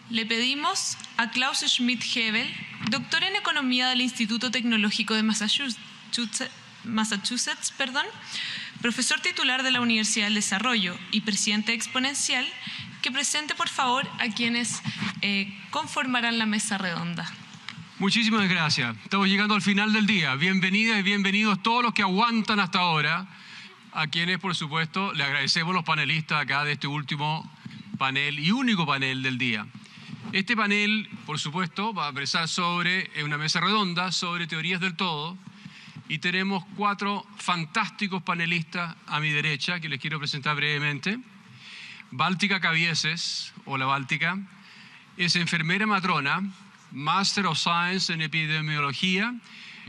Le pedimos a Klaus Schmidt-Hebel, doctor en Economía del Instituto Tecnológico de Massachusetts, profesor titular de la Universidad del Desarrollo y presidente de Exponencial, que presente por favor a quienes conformarán la mesa redonda. Muchísimas gracias. Estamos llegando al final del día. Bienvenidas y bienvenidos todos los que aguantan hasta ahora, a quienes por supuesto le agradecemos los panelistas acá de este último panel y único panel del día. Este panel, por supuesto, va a versar sobre una mesa redonda sobre teorías del todo y tenemos 4 fantásticos panelistas a mi derecha que les quiero presentar brevemente. Báltica Cabieses, hola Báltica, es enfermera matrona, Master of Science en Epidemiología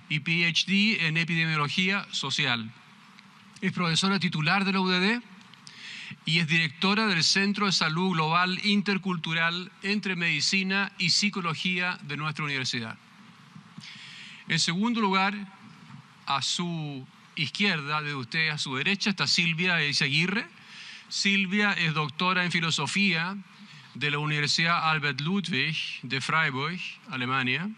y PhD en Epidemiología Social. Es profesora titular de la UDD y es directora del Centro de Salud Global Intercultural entre Medicina y Psicología de nuestra universidad. En segundo lugar, a su izquierda, de usted a su derecha, está Silvia Eizaguirre. Silvia es doctora en Filosofía de la Universidad Albert Ludwig de Freiburg, Alemania,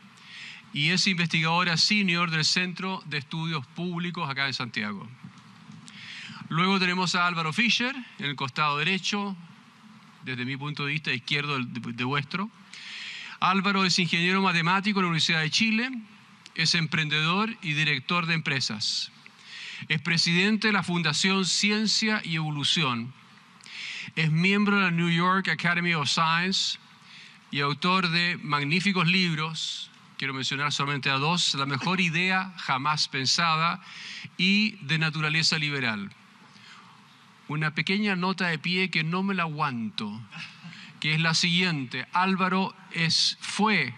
y es investigadora senior del Centro de Estudios Públicos acá en Santiago. Luego tenemos a Álvaro Fischer, en el costado derecho, desde mi punto de vista izquierdo de vuestro. Álvaro es ingeniero matemático en la Universidad de Chile, es emprendedor y director de empresas. Es presidente de la Fundación Ciencia y Evolución. Es miembro de la New York Academy of Science y autor de magníficos libros. Quiero mencionar solamente a 2, La mejor idea jamás pensada y De naturaleza liberal. Una pequeña nota de pie que no me la aguanto, que es la siguiente. Álvaro fue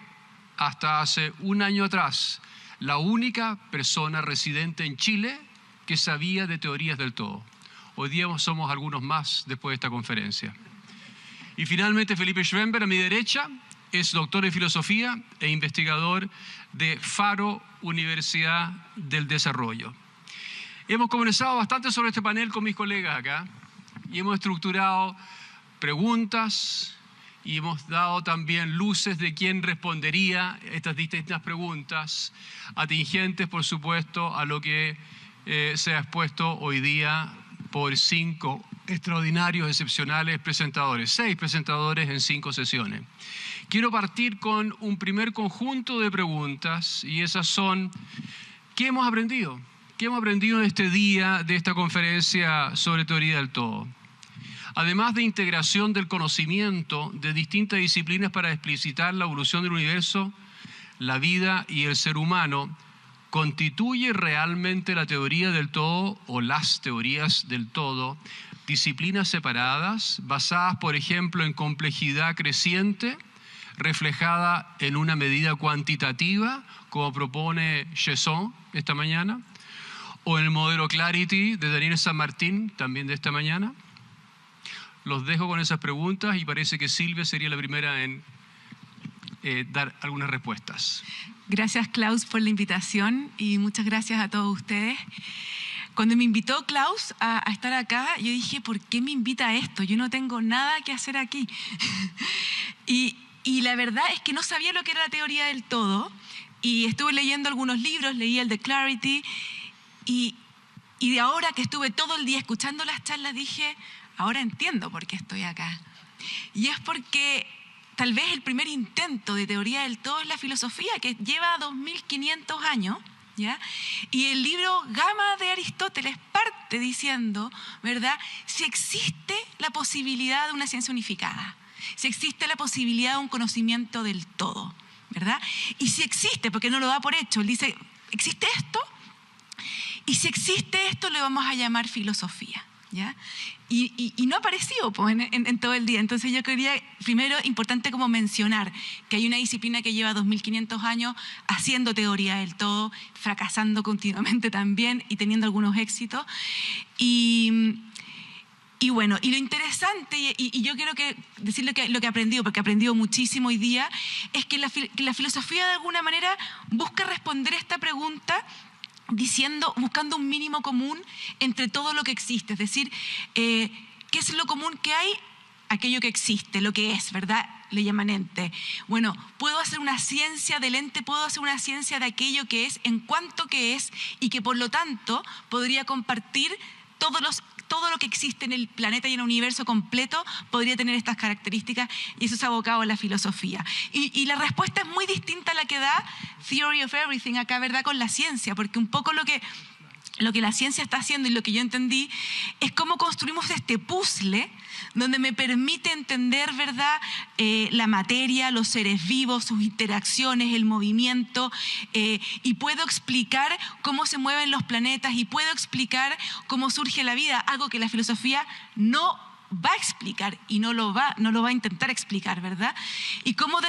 hasta hace un año atrás la única persona residente en Chile que sabía de teorías del todo. Hoy día somos algunos más después de esta conferencia. Y finalmente Felipe Schwember, a mi derecha, es doctor en filosofía e investigador de Faro Universidad del Desarrollo. Hemos conversado bastante sobre este panel con mis colegas acá y hemos estructurado preguntas y hemos dado también luces de quién respondería estas distintas preguntas, atingentes, por supuesto, a lo que se ha expuesto hoy día por 5 extraordinarios, excepcionales presentadores, 6 presentadores en 5 sesiones. Quiero partir con un primer conjunto de preguntas y esas son, ¿qué hemos aprendido? ¿Qué hemos aprendido en este día de esta conferencia sobre teoría del todo? Además de integración del conocimiento de distintas disciplinas para explicitar la evolución del universo, la vida y el ser humano, ¿constituye realmente la teoría del todo o las teorías del todo disciplinas separadas, basadas, por ejemplo, en complejidad creciente, reflejada en una medida cuantitativa, como propone Chesson esta mañana? ¿O en el modelo Clarity de Daniel San Martín, también de esta mañana? Los dejo con esas preguntas y parece que Silvia sería la primera en dar algunas respuestas. Gracias, Klaus, por la invitación y muchas gracias a todos ustedes. Cuando me invitó Klaus a estar acá, yo dije, ¿por qué me invita a esto? Yo no tengo nada que hacer aquí. y la verdad es que no sabía lo que era la teoría del todo y estuve leyendo algunos libros, leí el de Clarity. Y de ahora que estuve todo el día escuchando las charlas, dije, ahora entiendo por qué estoy acá. Y es porque tal vez el primer intento de teoría del todo es la filosofía, que lleva 2500 años, ¿ya? Y el libro Gama de Aristóteles parte diciendo, ¿verdad?, si existe la posibilidad de una ciencia unificada, si existe la posibilidad de un conocimiento del todo, ¿verdad? Y si existe, porque no lo da por hecho, él dice, ¿existe esto? Y si existe esto, le vamos a llamar filosofía, ¿ya? Y no ha aparecido pues, en todo el día. Entonces yo quería, primero, importante como mencionar que hay una disciplina que lleva 2500 años haciendo teoría del todo, fracasando continuamente también y teniendo algunos éxitos. Y bueno, y lo interesante, y yo quiero decir lo que he aprendido, porque he aprendido muchísimo hoy día, es que la filosofía de alguna manera busca responder esta pregunta buscando un mínimo común entre todo lo que existe. Es decir, ¿qué es lo común que hay? Aquello que existe, lo que es, ¿verdad? le llaman ente. Bueno, puedo hacer una ciencia del ente, puedo hacer una ciencia de aquello que es, en cuanto que es, y que por lo tanto podría compartir todo lo que existe en el planeta y en el universo completo podría tener estas características, y eso es abocado a la filosofía. Y la respuesta es muy distinta a la que da Theory of Everything acá, ¿verdad?, con la ciencia, porque un poco lo que la ciencia está haciendo y lo que yo entendí es cómo construimos este puzzle donde me permite entender, ¿verdad?, la materia, los seres vivos, sus interacciones, el movimiento, y puedo explicar cómo se mueven los planetas y puedo explicar cómo surge la vida, algo que la filosofía no va a explicar y no lo va a intentar explicar, ¿verdad? Y cómo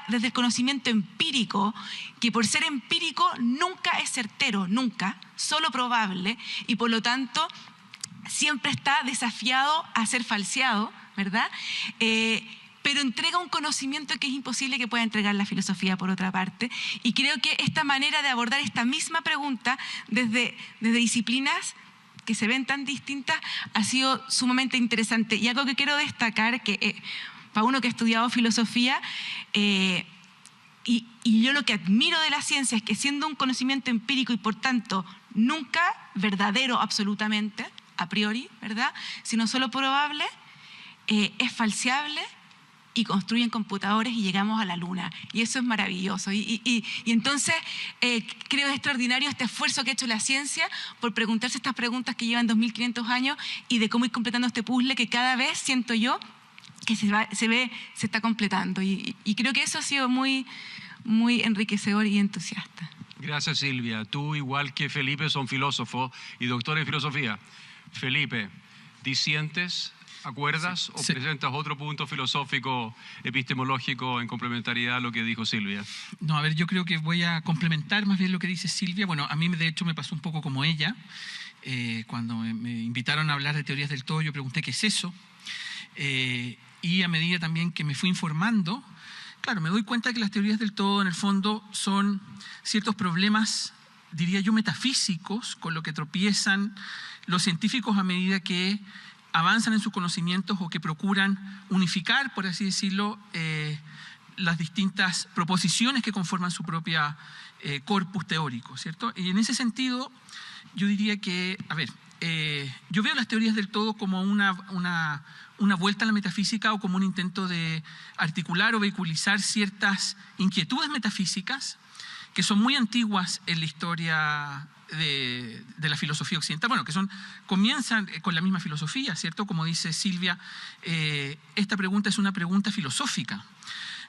desde el conocimiento empírico, que por ser empírico nunca es certero, nunca, solo probable, y por lo tanto siempre está desafiado a ser falseado, ¿verdad? Pero entrega un conocimiento que es imposible que pueda entregar la filosofía, por otra parte. Y creo que esta manera de abordar esta misma pregunta desde disciplinas que se ven tan distintas ha sido sumamente interesante. Y algo que quiero destacar, que para uno que ha estudiado filosofía, y yo lo que admiro de la ciencia es que siendo un conocimiento empírico y por tanto nunca verdadero absolutamente, a priori, ¿verdad?, sino solo probable, es falseable y construyen computadores y llegamos a la luna. Y eso es maravilloso. Y entonces creo extraordinario este esfuerzo que ha hecho la ciencia por preguntarse estas preguntas que llevan 2500 años y de cómo ir completando este puzzle que cada vez siento yo que se está completando. Y creo que eso ha sido muy, muy enriquecedor y entusiasta. Gracias, Silvia. Tú, igual que Felipe, son filósofos y doctor en filosofía. Felipe, ¿disientes? ¿Acuerdas o presentas otro punto filosófico, epistemológico en complementariedad a lo que dijo Silvia? No, a ver, yo creo que voy a complementar más bien lo que dice Silvia. Bueno, a mí de hecho me pasó un poco como ella. Cuando me invitaron a hablar de teorías del todo, yo pregunté qué es eso. Y a medida también que me fui informando, claro, me doy cuenta que las teorías del todo en el fondo son ciertos problemas, diría yo, metafísicos, con lo que tropiezan los científicos a medida que avanzan en sus conocimientos o que procuran unificar, por así decirlo, las distintas proposiciones que conforman su propia corpus teórico, ¿cierto? Y en ese sentido, yo diría que, a ver, yo veo las teorías del todo como una vuelta a la metafísica o como un intento de articular o vehiculizar ciertas inquietudes metafísicas que son muy antiguas en la historia de la filosofía occidental, bueno, que comienzan con la misma filosofía, ¿cierto? Como dice Silvia, esta pregunta es una pregunta filosófica.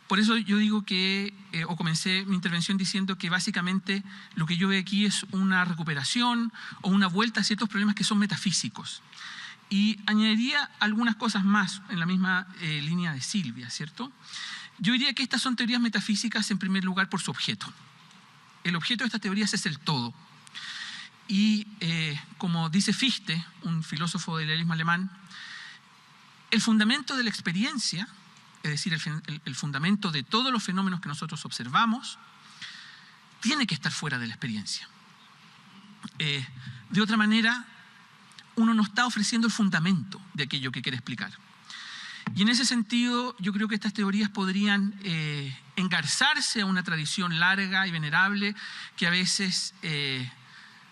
Por eso yo digo que, o comencé mi intervención diciendo que básicamente lo que yo veo aquí es una recuperación o una vuelta a ciertos problemas que son metafísicos. Y añadiría algunas cosas más en la misma línea de Silvia, ¿cierto? Yo diría que estas son teorías metafísicas en primer lugar por su objeto. El objeto de estas teorías es el todo. Y como dice Fichte, un filósofo del idealismo alemán, el fundamento de la experiencia, es decir, el fundamento de todos los fenómenos que nosotros observamos, tiene que estar fuera de la experiencia. De otra manera, uno no está ofreciendo el fundamento de aquello que quiere explicar. Y en ese sentido, yo creo que estas teorías podrían engarzarse a una tradición larga y venerable que a veces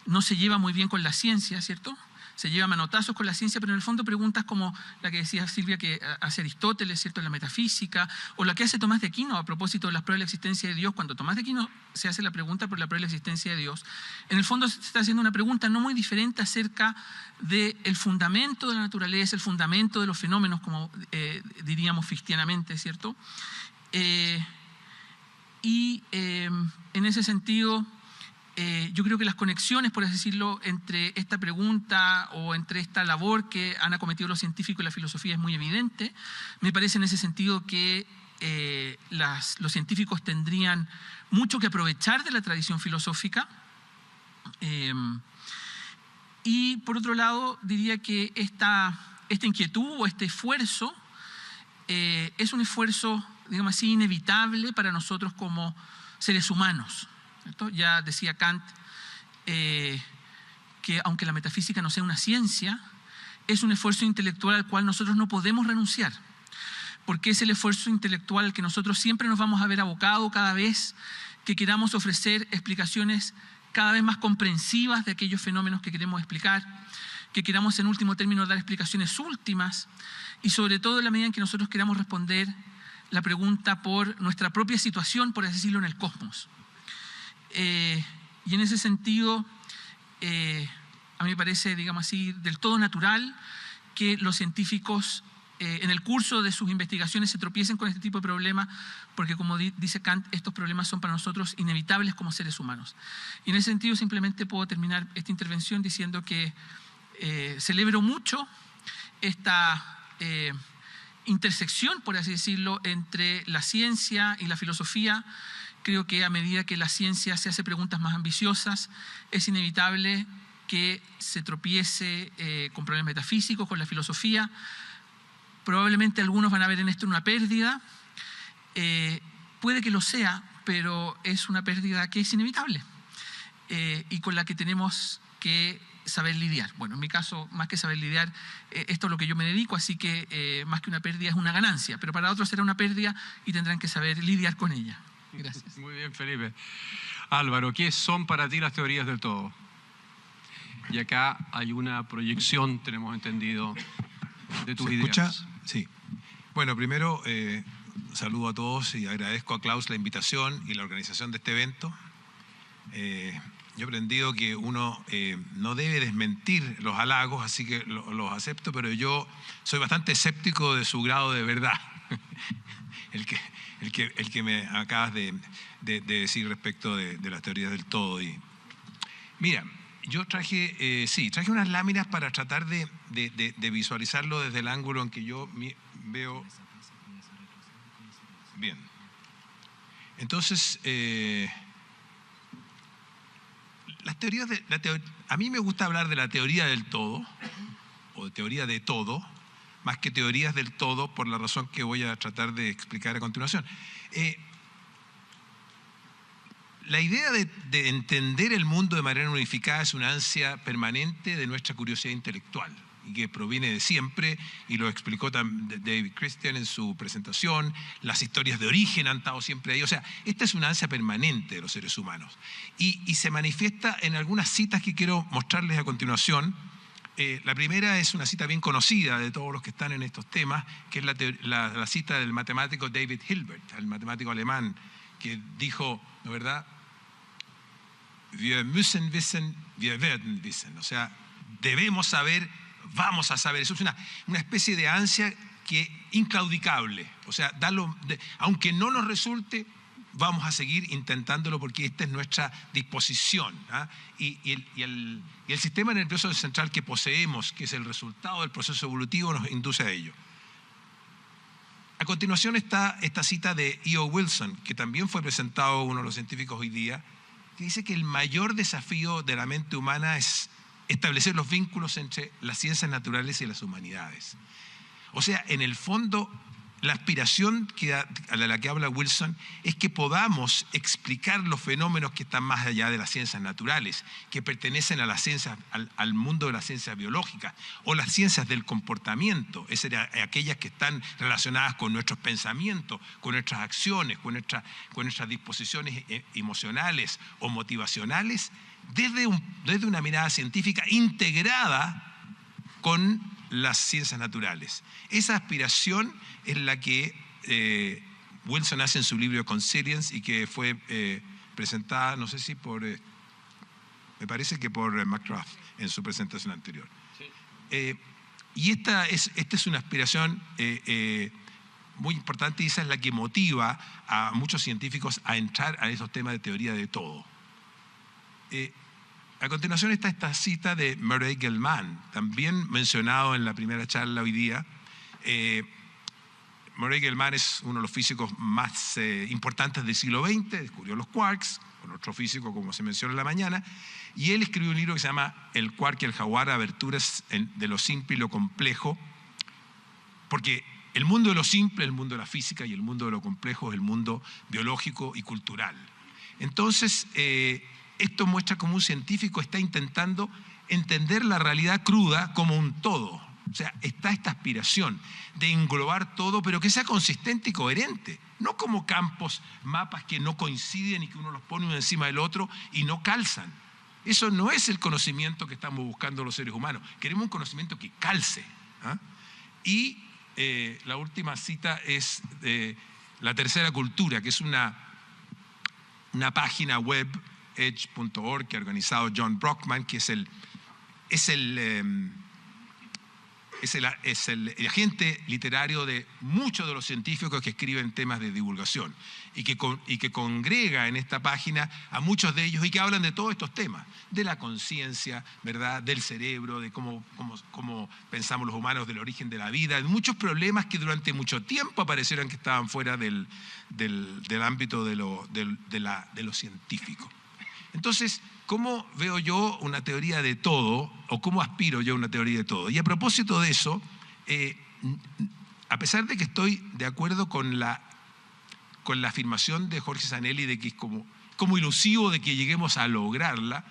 no se lleva muy bien con la ciencia, ¿cierto? Se lleva manotazos con la ciencia, pero en el fondo preguntas como la que decía Silvia que hace Aristóteles, ¿cierto?, en la metafísica, o la que hace Tomás de Aquino a propósito de las pruebas de la existencia de Dios. Cuando Tomás de Aquino se hace la pregunta por la prueba de la existencia de Dios, en el fondo se está haciendo una pregunta no muy diferente acerca del fundamento de la naturaleza, el fundamento de los fenómenos, como diríamos fichtianamente, ¿cierto? En ese sentido, yo creo que las conexiones, por así decirlo, entre esta pregunta o entre esta labor que han acometido los científicos y la filosofía es muy evidente. Me parece en ese sentido que los científicos tendrían mucho que aprovechar de la tradición filosófica. Y por otro lado, diría que esta inquietud o este esfuerzo es un esfuerzo, digamos así, inevitable para nosotros como seres humanos. ¿Cierto? Ya decía Kant que aunque la metafísica no sea una ciencia, es un esfuerzo intelectual al cual nosotros no podemos renunciar. porque es el esfuerzo intelectual al que nosotros siempre nos vamos a ver abocados cada vez que queramos ofrecer explicaciones cada vez más comprensivas de aquellos fenómenos que queremos explicar, que queramos en último término dar explicaciones últimas y sobre todo en la medida en que nosotros queramos responder la pregunta por nuestra propia situación, por así decirlo, en el cosmos. Y en ese sentido, a mí me parece, digamos así, del todo natural que los científicos en el curso de sus investigaciones se tropiecen con este tipo de problemas, porque como dice Kant, estos problemas son para nosotros inevitables como seres humanos. Y en ese sentido simplemente puedo terminar esta intervención diciendo que celebro mucho esta intersección, por así decirlo, entre la ciencia y la filosofía. Creo que a medida que la ciencia se hace preguntas más ambiciosas, es inevitable que se tropiece con problemas metafísicos, con la filosofía. Probablemente algunos van a ver en esto una pérdida. Puede que lo sea, pero es una pérdida que es inevitable y con la que tenemos que saber lidiar. Bueno, en mi caso, más que saber lidiar, esto es lo que yo me dedico, así que más que una pérdida es una ganancia, pero para otros será una pérdida y tendrán que saber lidiar con ella. Gracias. Muy bien, Felipe. Álvaro, ¿qué son para ti las teorías del todo? Y acá hay una proyección, tenemos entendido, de tus ideas. ¿Se escucha? Sí. Bueno, primero saludo a todos y agradezco a Klaus la invitación y la organización de este evento. Yo he aprendido que uno no debe desmentir los halagos, así que los acepto, pero yo soy bastante escéptico de su grado de verdad. el que me acabas de decir respecto de las teorías del todo. Y, mira, yo traje unas láminas para tratar de visualizarlo desde el ángulo en que yo veo. Bien. Entonces, las teorías a mí me gusta hablar de la teoría del todo, o de teoría de todo, más que teorías del todo, por la razón que voy a tratar de explicar a continuación. La idea de entender el mundo de manera unificada es una ansia permanente de nuestra curiosidad intelectual y que proviene de siempre, y lo explicó David Christian en su presentación. Las historias de origen han estado siempre ahí. O sea, esta es una ansia permanente de los seres humanos y se manifiesta en algunas citas que quiero mostrarles a continuación. La primera es una cita bien conocida de todos los que están en estos temas, que es la cita del matemático David Hilbert, el matemático alemán, que dijo, ¿no es verdad? Wir müssen wissen, wir werden wissen. O sea, debemos saber, vamos a saber. Eso es una especie de ansia que inclaudicable. O sea, aunque no nos resulte, vamos a seguir intentándolo porque esta es nuestra disposición. Y el sistema nervioso central que poseemos, que es el resultado del proceso evolutivo, nos induce a ello. A continuación está esta cita de E.O. Wilson, que también fue presentado uno de los científicos hoy día, que dice que el mayor desafío de la mente humana es establecer los vínculos entre las ciencias naturales y las humanidades. O sea, en el fondo, la aspiración a la que habla Wilson es que podamos explicar los fenómenos que están más allá de las ciencias naturales, que pertenecen a las ciencias, al mundo de las ciencias biológicas o las ciencias del comportamiento, aquellas que están relacionadas con nuestros pensamientos, con nuestras acciones, con nuestras disposiciones emocionales o motivacionales, desde una mirada científica integrada con las ciencias naturales. Esa aspiración es la que Wilson hace en su libro Consilience y que fue presentada, no sé si me parece que por McGrath en su presentación anterior. Sí. Y esta es una aspiración muy importante, y esa es la que motiva a muchos científicos a entrar a esos temas de teoría de todo. A continuación está esta cita de Murray Gell-Mann, también mencionado en la primera charla hoy día. Murray Gell-Mann es uno de los físicos más importantes del siglo XX, descubrió los quarks, con otro físico como se mencionó en la mañana, y él escribió un libro que se llama El quark y el jaguar, aberturas de lo simple y lo complejo, porque el mundo de lo simple es el mundo de la física y el mundo de lo complejo es el mundo biológico y cultural. Entonces, esto muestra cómo un científico está intentando entender la realidad cruda como un todo. sea, está esta aspiración de englobar todo, pero que sea consistente y coherente. No como campos, mapas que no coinciden y que uno los pone uno encima del otro y no calzan. Eso no es el conocimiento que estamos buscando los seres humanos. Queremos un conocimiento que calce. Y la última cita es La Tercera Cultura, que es una página web, edge.org, que ha organizado John Brockman, que es el agente literario de muchos de los científicos que escriben temas de divulgación y que congrega en esta página a muchos de ellos y que hablan de todos estos temas, de la conciencia, ¿verdad?, del cerebro, de cómo pensamos los humanos, del origen de la vida, de muchos problemas que durante mucho tiempo aparecieron que estaban fuera del ámbito de lo científico. Entonces, ¿cómo veo yo una teoría de todo o cómo aspiro yo a una teoría de todo? Y a propósito de eso, a pesar de que estoy de acuerdo con la afirmación de Jorge Zanelli de que es como ilusivo de que lleguemos a lograrla,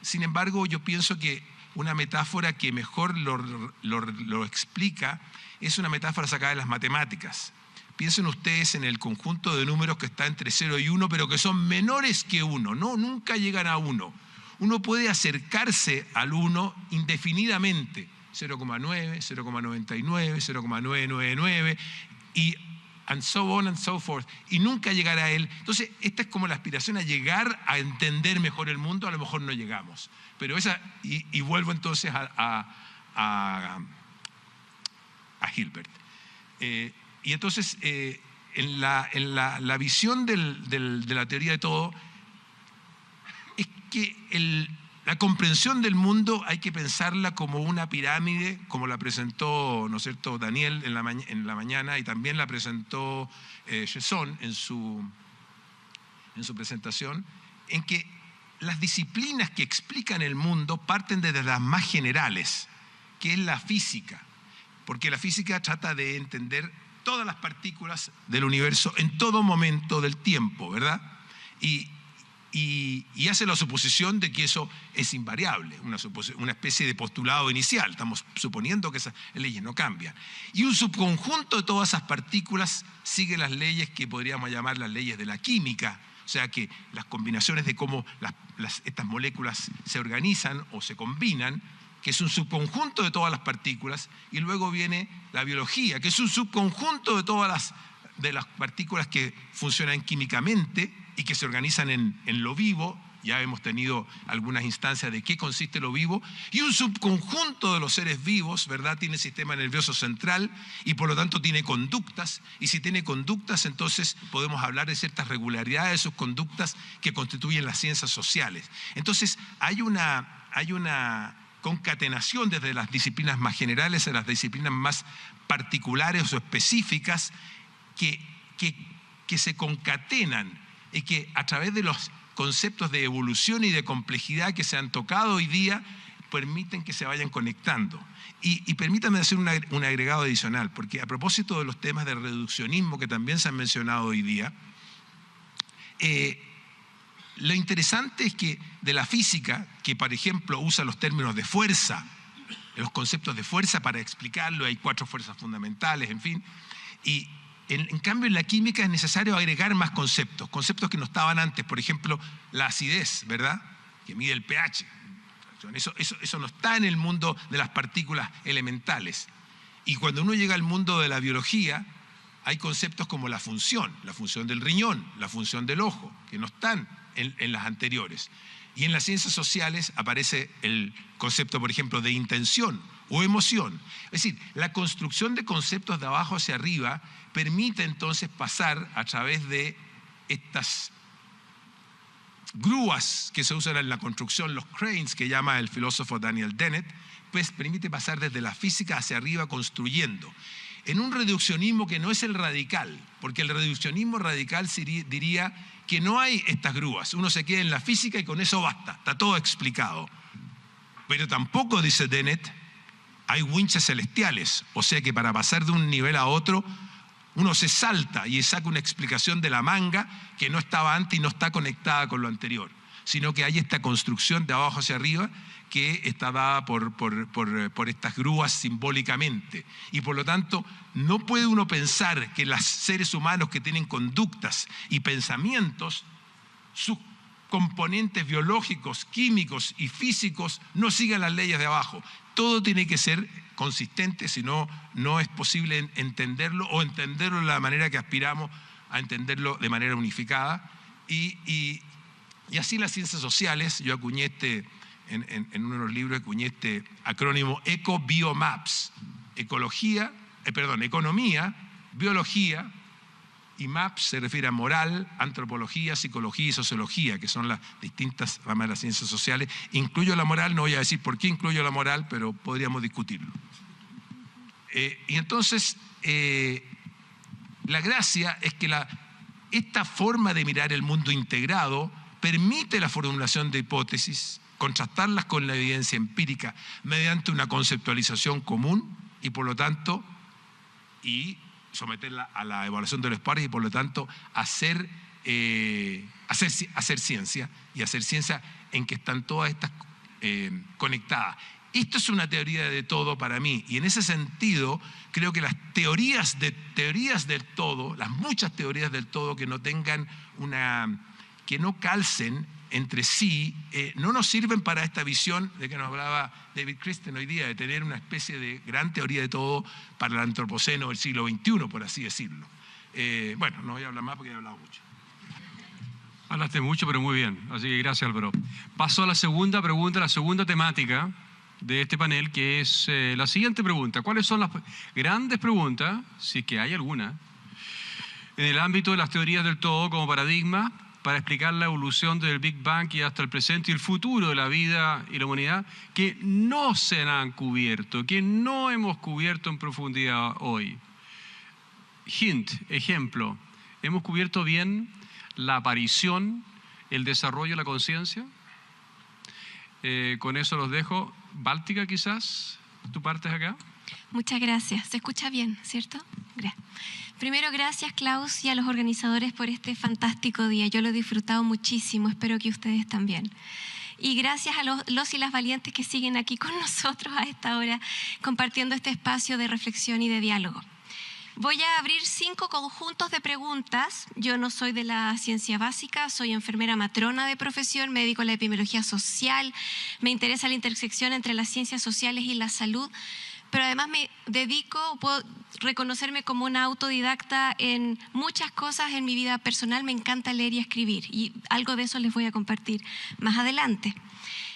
sin embargo, yo pienso que una metáfora que mejor lo explica es una metáfora sacada de las matemáticas. Piensen ustedes en el conjunto de números que está entre 0 y 1, pero que son menores que 1, ¿no? Nunca llegan a 1. Uno puede acercarse al 1 indefinidamente, 0,9, 0,99, 0,999, and so on and so forth, y nunca llegar a él. Entonces, esta es como la aspiración a llegar a entender mejor el mundo. A lo mejor no llegamos, pero y vuelvo entonces a Hilbert. Y entonces, en la visión de la teoría de todo, es que la comprensión del mundo hay que pensarla como una pirámide, como la presentó, ¿no es cierto?, Daniel en la mañana, y también la presentó Jason en su presentación, en que las disciplinas que explican el mundo parten desde las más generales, que es la física, porque la física trata de entender todas las partículas del universo en todo momento del tiempo, ¿verdad? Y hace la suposición de que eso es invariable, una especie de postulado inicial. Estamos suponiendo que esas leyes no cambian. Y un subconjunto de todas esas partículas sigue las leyes que podríamos llamar las leyes de la química, o sea que las combinaciones de cómo estas moléculas se organizan o se combinan, que es un subconjunto de todas las partículas, y luego viene la biología, que es un subconjunto de todas las partículas que funcionan químicamente y que se organizan en lo vivo. Ya hemos tenido algunas instancias de qué consiste lo vivo, y un subconjunto de los seres vivos, ¿verdad?, tiene sistema nervioso central y por lo tanto tiene conductas, y si tiene conductas, entonces podemos hablar de ciertas regularidades de sus conductas que constituyen las ciencias sociales. Entonces hay una concatenación desde las disciplinas más generales a las disciplinas más particulares o específicas que se concatenan y que a través de los conceptos de evolución y de complejidad que se han tocado hoy día permiten que se vayan conectando. Y permítanme hacer un agregado adicional, porque a propósito de los temas de reduccionismo que también se han mencionado hoy día, lo interesante es que de la física, que por ejemplo usa los términos de fuerza, los conceptos de fuerza para explicarlo, hay 4 fuerzas fundamentales, en fin, y en cambio en la química es necesario agregar más conceptos que no estaban antes, por ejemplo la acidez, ¿verdad?, que mide el pH. Eso no está en el mundo de las partículas elementales. Y cuando uno llega al mundo de la biología, hay conceptos como la función del riñón, la función del ojo, que no están en las anteriores. Y en las ciencias sociales aparece el concepto, por ejemplo, de intención o emoción. Es decir, la construcción de conceptos de abajo hacia arriba permite entonces pasar a través de estas grúas que se usan en la construcción, los cranes que llama el filósofo Daniel Dennett, pues permite pasar desde la física hacia arriba construyendo. En un reduccionismo que no es el radical, porque el reduccionismo radical diría que no hay estas grúas, uno se queda en la física y con eso basta, está todo explicado. Pero tampoco, dice Dennett, hay winches celestiales, o sea que para pasar de un nivel a otro, uno se salta y saca una explicación de la manga que no estaba antes y no está conectada con lo anterior. sino que hay esta construcción de abajo hacia arriba que está dada por estas grúas simbólicamente. Y por lo tanto, no puede uno pensar que los seres humanos que tienen conductas y pensamientos, sus componentes biológicos, químicos y físicos no sigan las leyes de abajo. Todo tiene que ser consistente, si no, no es posible entenderlo o entenderlo de la manera que aspiramos a entenderlo de manera unificada. Y así las ciencias sociales, yo acuñé en uno de los libros acuñé este acrónimo ECO-BIOMAPS, economía, biología, y MAPS se refiere a moral, antropología, psicología y sociología, que son las distintas ramas de las ciencias sociales. Incluyo la moral, no voy a decir por qué incluyo la moral, pero podríamos discutirlo. Y entonces, la gracia es que esta forma de mirar el mundo integrado permite la formulación de hipótesis, contrastarlas con la evidencia empírica mediante una conceptualización común y por lo tanto, someterla a la evaluación de los pares y por lo tanto hacer ciencia y hacer ciencia en que están todas estas conectadas. Esto es una teoría de todo para mí y en ese sentido creo que las teorías del todo, las muchas teorías del todo que no tengan que no calcen entre sí, no nos sirven para esta visión de que nos hablaba David Christian hoy día, de tener una especie de gran teoría de todo para el antropoceno del siglo XXI, por así decirlo. Bueno, no voy a hablar más porque he hablado mucho. Hablaste mucho, pero muy bien. Así que gracias, Álvaro. Paso a la segunda pregunta, la segunda temática de este panel, que es la siguiente pregunta. ¿Cuáles son las grandes preguntas, si es que hay alguna, en el ámbito de las teorías del todo como paradigma para explicar la evolución del Big Bang y hasta el presente y el futuro de la vida y la humanidad, que no se han cubierto, que no hemos cubierto en profundidad hoy? Hint, ejemplo, ¿hemos cubierto bien la aparición, el desarrollo de la conciencia? Con eso los dejo. Báltica, quizás, ¿tú partes acá? Muchas gracias. Se escucha bien, ¿cierto? Gracias. Primero, gracias, Klaus, y a los organizadores por este fantástico día. Yo lo he disfrutado muchísimo, espero que ustedes también. Y gracias a los y las valientes que siguen aquí con nosotros a esta hora, compartiendo este espacio de reflexión y de diálogo. Voy a abrir 5 conjuntos de preguntas. Yo no soy de la ciencia básica, soy enfermera matrona de profesión, me dedico a la epidemiología social, me interesa la intersección entre las ciencias sociales y la salud, pero además me dedico, puedo reconocerme como una autodidacta en muchas cosas en mi vida personal. Me encanta leer y escribir y algo de eso les voy a compartir más adelante.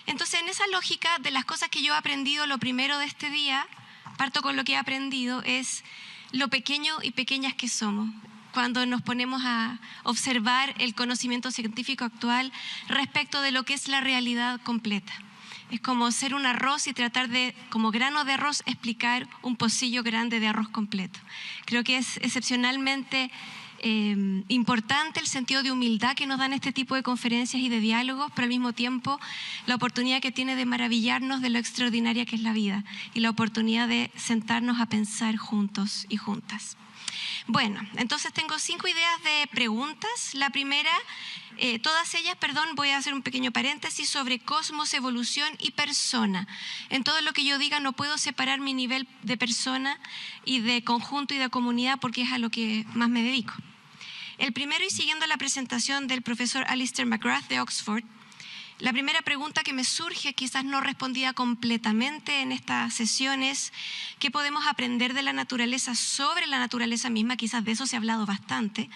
Entonces, en esa lógica de las cosas que yo he aprendido, lo primero de este día, parto con lo que he aprendido, es lo pequeño y pequeñas que somos cuando nos ponemos a observar el conocimiento científico actual respecto de lo que es la realidad completa. Es como ser un arroz y tratar de, como grano de arroz, explicar un pocillo grande de arroz completo. Creo que es excepcionalmente importante el sentido de humildad que nos dan este tipo de conferencias y de diálogos, pero al mismo tiempo la oportunidad que tiene de maravillarnos de lo extraordinaria que es la vida y la oportunidad de sentarnos a pensar juntos y juntas. Bueno, entonces tengo 5 ideas de preguntas. La primera, todas ellas, voy a hacer un pequeño paréntesis sobre cosmos, evolución y persona. En todo lo que yo diga no puedo separar mi nivel de persona y de conjunto y de comunidad porque es a lo que más me dedico. El primero, y siguiendo la presentación del profesor Alistair McGrath de Oxford, la primera pregunta que me surge, quizás no respondida completamente en esta sesión, es ¿qué podemos aprender de la naturaleza sobre la naturaleza misma? Quizás de eso se ha hablado bastante,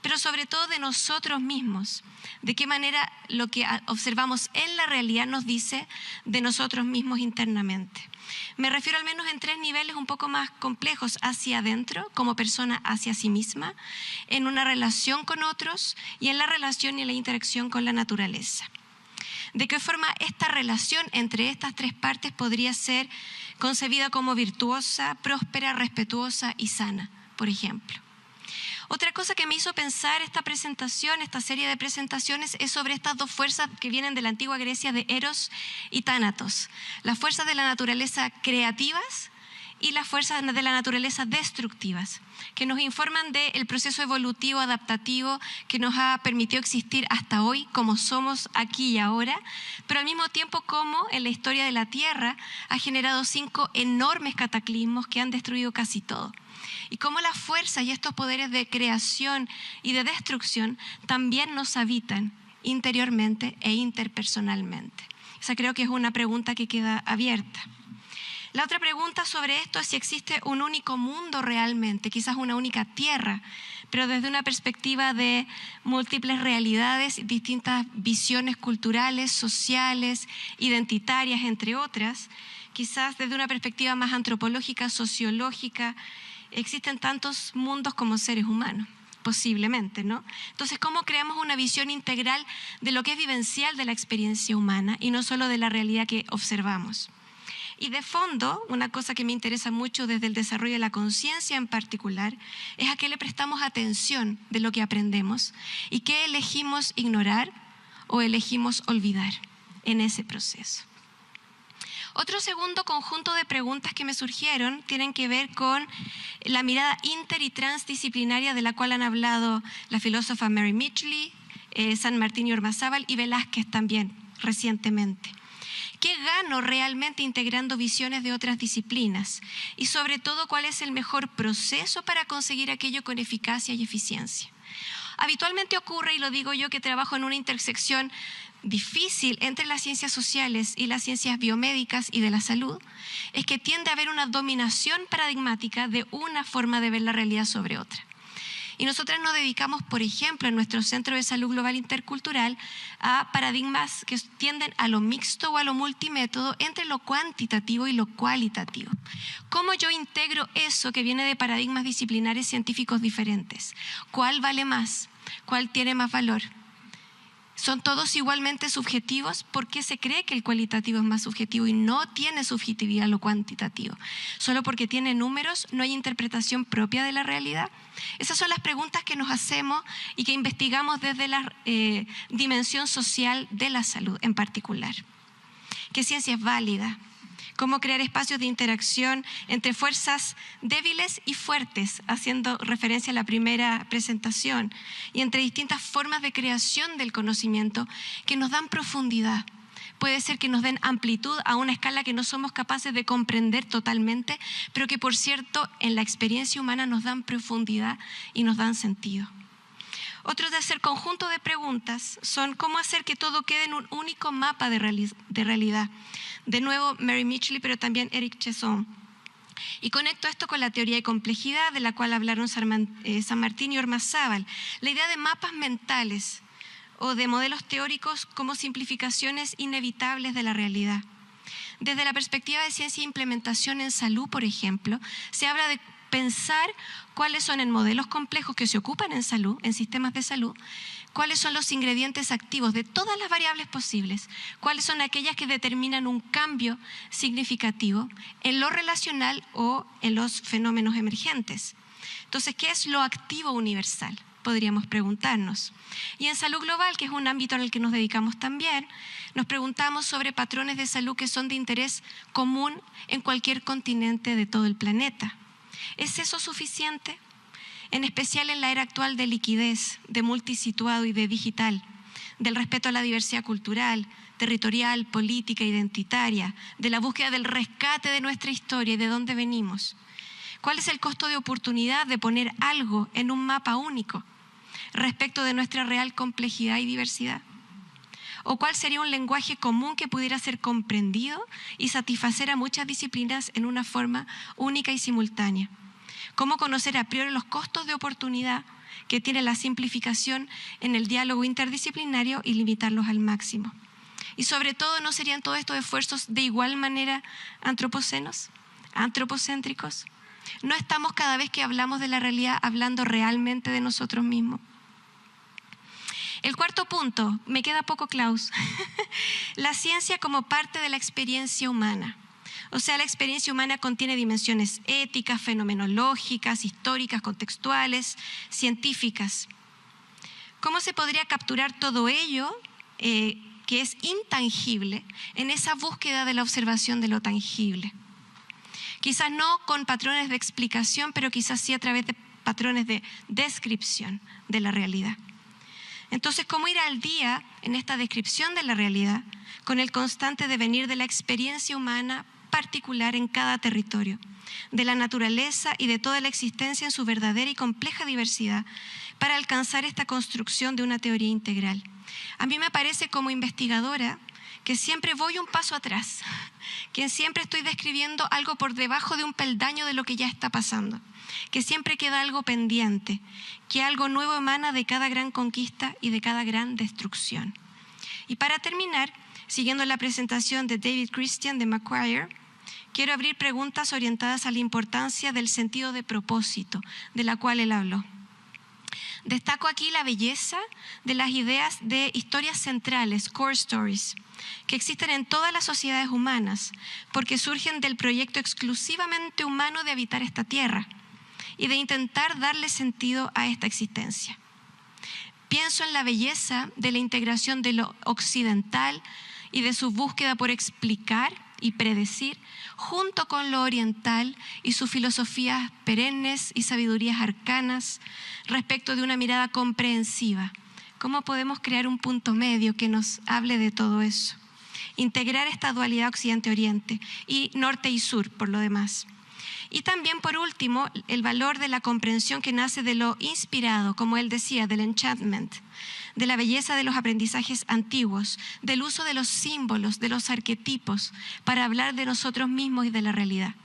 pero sobre todo de nosotros mismos. ¿De qué manera lo que observamos en la realidad nos dice de nosotros mismos internamente? Me refiero al menos en 3 niveles un poco más complejos: hacia adentro, como persona hacia sí misma, en una relación con otros y en la relación y la interacción con la naturaleza. ¿De qué forma esta relación entre estas 3 partes podría ser concebida como virtuosa, próspera, respetuosa y sana, por ejemplo? Otra cosa que me hizo pensar esta presentación, esta serie de presentaciones, es sobre estas 2 fuerzas que vienen de la antigua Grecia, de Eros y Tánatos. Las fuerzas de la naturaleza creativas y las fuerzas de la naturaleza destructivas, que nos informan del proceso evolutivo adaptativo que nos ha permitido existir hasta hoy, como somos aquí y ahora, pero al mismo tiempo como en la historia de la Tierra ha generado 5 enormes cataclismos que han destruido casi todo. Y cómo las fuerzas y estos poderes de creación y de destrucción también nos habitan interiormente e interpersonalmente. Esa creo que es una pregunta que queda abierta. La otra pregunta sobre esto es si existe un único mundo realmente, quizás una única tierra, pero desde una perspectiva de múltiples realidades, distintas visiones culturales, sociales, identitarias, entre otras. Quizás desde una perspectiva más antropológica, sociológica, existen tantos mundos como seres humanos, posiblemente, ¿no? Entonces, ¿cómo creamos una visión integral de lo que es vivencial de la experiencia humana y no solo de la realidad que observamos? Y de fondo, una cosa que me interesa mucho desde el desarrollo de la conciencia en particular, es a qué le prestamos atención de lo que aprendemos y qué elegimos ignorar o elegimos olvidar en ese proceso. Otro segundo conjunto de preguntas que me surgieron tienen que ver con la mirada inter y transdisciplinaria de la cual han hablado la filósofa Mary Mitchley, San Martín y Ormazábal y Velázquez también recientemente. ¿Qué gano realmente integrando visiones de otras disciplinas? Y sobre todo, ¿cuál es el mejor proceso para conseguir aquello con eficacia y eficiencia? Habitualmente ocurre, y lo digo yo que trabajo en una intersección difícil entre las ciencias sociales y las ciencias biomédicas y de la salud, es que tiende a haber una dominación paradigmática de una forma de ver la realidad sobre otra. Y nosotras nos dedicamos, por ejemplo, en nuestro Centro de Salud Global Intercultural, a paradigmas que tienden a lo mixto o a lo multimétodo entre lo cuantitativo y lo cualitativo. ¿Cómo yo integro eso que viene de paradigmas disciplinares científicos diferentes? ¿Cuál vale más? ¿Cuál tiene más valor? ¿Son todos igualmente subjetivos? ¿Por qué se cree que el cualitativo es más subjetivo y no tiene subjetividad lo cuantitativo? ¿Solo porque tiene números no hay interpretación propia de la realidad? Esas son las preguntas que nos hacemos y que investigamos desde la dimensión social de la salud en particular. ¿Qué ciencia es válida? ¿Cómo crear espacios de interacción entre fuerzas débiles y fuertes, haciendo referencia a la primera presentación, y entre distintas formas de creación del conocimiento que nos dan profundidad? Puede ser que nos den amplitud a una escala que no somos capaces de comprender totalmente, pero que, por cierto, en la experiencia humana nos dan profundidad y nos dan sentido. Otro tercer conjunto de preguntas son cómo hacer que todo quede en un único mapa de realidad. De nuevo, Mary Mitchley, pero también Eric Chesson. Y conecto esto con la teoría de complejidad, de la cual hablaron San Martín y Ormazábal. La idea de mapas mentales o de modelos teóricos como simplificaciones inevitables de la realidad. Desde la perspectiva de ciencia e implementación en salud, por ejemplo, se habla de pensar cuáles son en modelos complejos que se ocupan en salud, en sistemas de salud, cuáles son los ingredientes activos de todas las variables posibles, cuáles son aquellas que determinan un cambio significativo en lo relacional o en los fenómenos emergentes. Entonces, ¿qué es lo activo universal? Podríamos preguntarnos. Y en salud global, que es un ámbito en el que nos dedicamos también, nos preguntamos sobre patrones de salud que son de interés común en cualquier continente de todo el planeta. ¿Es eso suficiente? En especial en la era actual de liquidez, de multisituado y de digital, del respeto a la diversidad cultural, territorial, política, identitaria, de la búsqueda del rescate de nuestra historia y de dónde venimos. ¿Cuál es el costo de oportunidad de poner algo en un mapa único respecto de nuestra real complejidad y diversidad? ¿O cuál sería un lenguaje común que pudiera ser comprendido y satisfacer a muchas disciplinas en una forma única y simultánea? ¿Cómo conocer a priori los costos de oportunidad que tiene la simplificación en el diálogo interdisciplinario y limitarlos al máximo? Y sobre todo, ¿no serían todos estos esfuerzos de igual manera antropocéntricos? ¿No estamos cada vez que hablamos de la realidad hablando realmente de nosotros mismos? El cuarto punto, me queda poco, Klaus. La ciencia como parte de la experiencia humana. O sea, la experiencia humana contiene dimensiones éticas, fenomenológicas, históricas, contextuales, científicas. ¿Cómo se podría capturar todo ello, que es intangible, en esa búsqueda de la observación de lo tangible? Quizás no con patrones de explicación, pero quizás sí a través de patrones de descripción de la realidad. Entonces, ¿cómo ir al día en esta descripción de la realidad con el constante devenir de la experiencia humana particular en cada territorio, de la naturaleza y de toda la existencia en su verdadera y compleja diversidad, para alcanzar esta construcción de una teoría integral? A mí me parece, como investigadora, que siempre voy un paso atrás, que siempre estoy describiendo algo por debajo de un peldaño de lo que ya está pasando, que siempre queda algo pendiente, que algo nuevo emana de cada gran conquista y de cada gran destrucción. Y para terminar, siguiendo la presentación de David Christian de Macquarie, quiero abrir preguntas orientadas a la importancia del sentido de propósito, de la cual él habló. Destaco aquí la belleza de las ideas de historias centrales, core stories, que existen en todas las sociedades humanas, porque surgen del proyecto exclusivamente humano de habitar esta tierra y de intentar darle sentido a esta existencia. Pienso en la belleza de la integración de lo occidental y de su búsqueda por explicar y predecir, junto con lo oriental y sus filosofías perennes y sabidurías arcanas respecto de una mirada comprensiva. ¿Cómo podemos crear un punto medio que nos hable de todo eso? Integrar esta dualidad occidente-oriente y norte y sur, por lo demás. Y también, por último, el valor de la comprensión que nace de lo inspirado, como él decía, del enchantment, de la belleza de los aprendizajes antiguos, del uso de los símbolos, de los arquetipos, para hablar de nosotros mismos y de la realidad.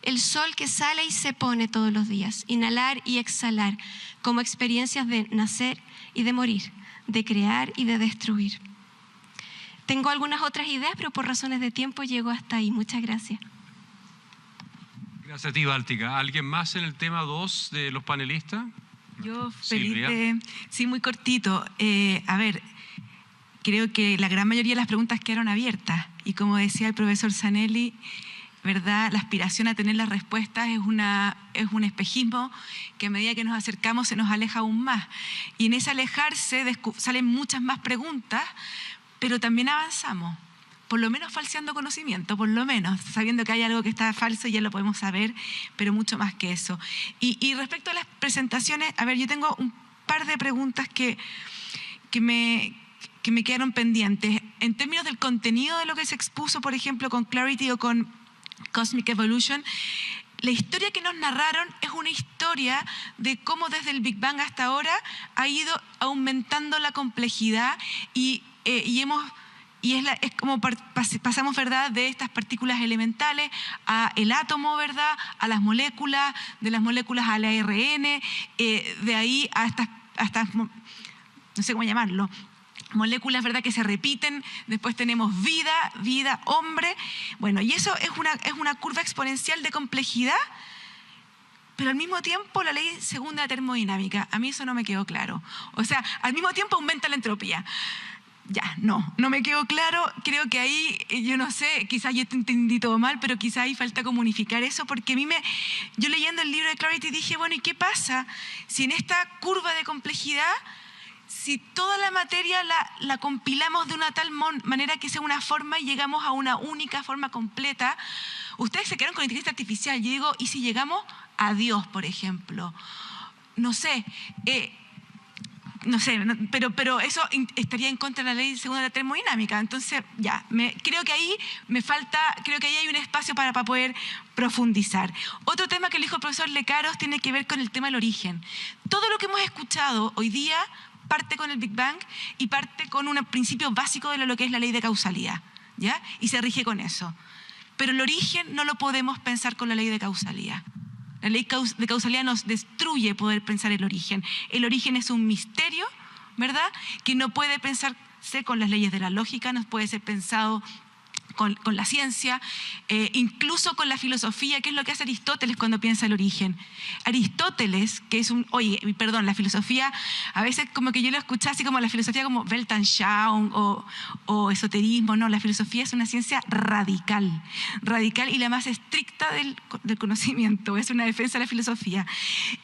El sol que sale y se pone todos los días, inhalar y exhalar, como experiencias de nacer y de morir, de crear y de destruir. Tengo algunas otras ideas, pero por razones de tiempo llego hasta ahí. Muchas gracias. Gracias a ti, Báltica. ¿Alguien más en el tema 2 de los panelistas? Yo feliz Silvia. sí, muy cortito. A ver, creo que la gran mayoría de las preguntas quedaron abiertas y como decía el profesor Zanelli, ¿verdad? La aspiración a tener las respuestas es un espejismo que a medida que nos acercamos se nos aleja aún más. Y en ese alejarse salen muchas más preguntas, pero también avanzamos. Por lo menos falseando conocimiento, por lo menos, sabiendo que hay algo que está falso, ya lo podemos saber, pero mucho más que eso. Y respecto a las presentaciones, a ver, yo tengo un par de preguntas que me quedaron pendientes. En términos del contenido de lo que se expuso, por ejemplo, con Clarity o con Cosmic Evolution, la historia que nos narraron es una historia de cómo desde el Big Bang hasta ahora ha ido aumentando la complejidad y es como pasamos, ¿verdad?, de estas partículas elementales a el átomo, ¿verdad?, a las moléculas, de las moléculas al ARN, de ahí a estas, no sé cómo llamarlo, moléculas, ¿verdad?, que se repiten. Después tenemos vida, hombre. Bueno, y eso es una curva exponencial de complejidad, pero al mismo tiempo la ley segunda de termodinámica, a mí eso no me quedó claro. O sea, al mismo tiempo aumenta la entropía. Ya, no me quedó claro. Creo que ahí, yo no sé, quizás yo te entendí todo mal, pero quizás ahí falta como unificar eso, porque yo leyendo el libro de Clarity dije, bueno, ¿y qué pasa si en esta curva de complejidad, si toda la materia la compilamos de una tal manera que sea una forma y llegamos a una única forma completa? Ustedes se quedaron con la inteligencia artificial. Yo digo, ¿y si llegamos a Dios, por ejemplo? No sé, pero eso estaría en contra de la ley segunda de la termodinámica. Entonces, ya, creo que ahí hay un espacio para poder profundizar. Otro tema que le dijo el profesor Lecaros tiene que ver con el tema del origen. Todo lo que hemos escuchado hoy día parte con el Big Bang y parte con un principio básico de lo que es la ley de causalidad, ¿ya? Y se rige con eso. Pero el origen no lo podemos pensar con la ley de causalidad. La ley de causalidad nos destruye poder pensar el origen. El origen es un misterio, ¿verdad?, que no puede pensarse con las leyes de la lógica, no puede ser pensado con la ciencia, incluso con la filosofía. ¿Qué es lo que hace Aristóteles cuando piensa el origen? Aristóteles, que es la filosofía, a veces como que yo lo escuché así como la filosofía como Weltanschauung o esoterismo. No, la filosofía es una ciencia radical y la más estricta del conocimiento, es una defensa de la filosofía.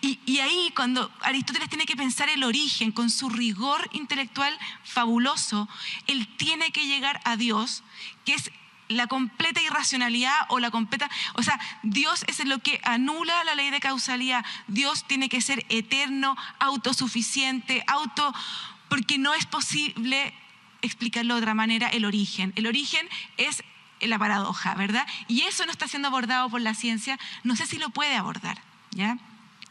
Y ahí cuando Aristóteles tiene que pensar el origen con su rigor intelectual fabuloso, él tiene que llegar a Dios, que es la completa irracionalidad o la completa... O sea, Dios es lo que anula la ley de causalidad. Dios tiene que ser eterno, autosuficiente, porque no es posible explicarlo de otra manera el origen. El origen es la paradoja, ¿verdad? Y eso no está siendo abordado por la ciencia. No sé si lo puede abordar, ¿ya?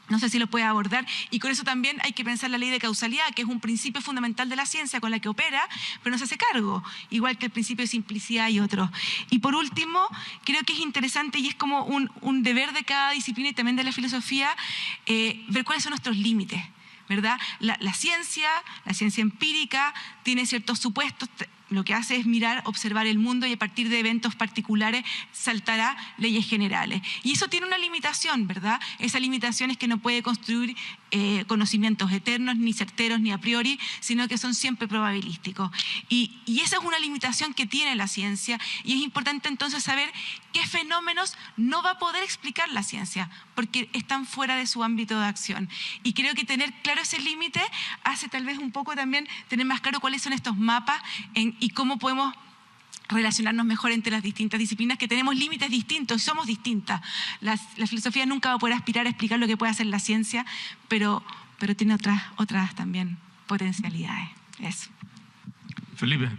No sé si lo puede abordar, y con eso también hay que pensar la ley de causalidad, que es un principio fundamental de la ciencia con la que opera, pero no se hace cargo, igual que el principio de simplicidad y otros. Y por último, creo que es interesante y es como un deber de cada disciplina y también de la filosofía, ver cuáles son nuestros límites, ¿verdad? La ciencia empírica tiene ciertos supuestos. Lo que hace es mirar, observar el mundo y a partir de eventos particulares saltará leyes generales. Y eso tiene una limitación, ¿verdad? Esa limitación es que no puede construir conocimientos eternos, ni certeros, ni a priori, sino que son siempre probabilísticos. Y esa es una limitación que tiene la ciencia, y es importante entonces saber qué fenómenos no va a poder explicar la ciencia, porque están fuera de su ámbito de acción. Y creo que tener claro ese límite hace tal vez un poco también tener más claro cuáles son estos mapas y cómo podemos relacionarnos mejor entre las distintas disciplinas, que tenemos límites distintos, somos distintas. La filosofía nunca va a poder aspirar a explicar lo que puede hacer la ciencia, pero tiene otras también potencialidades. Eso. Felipe.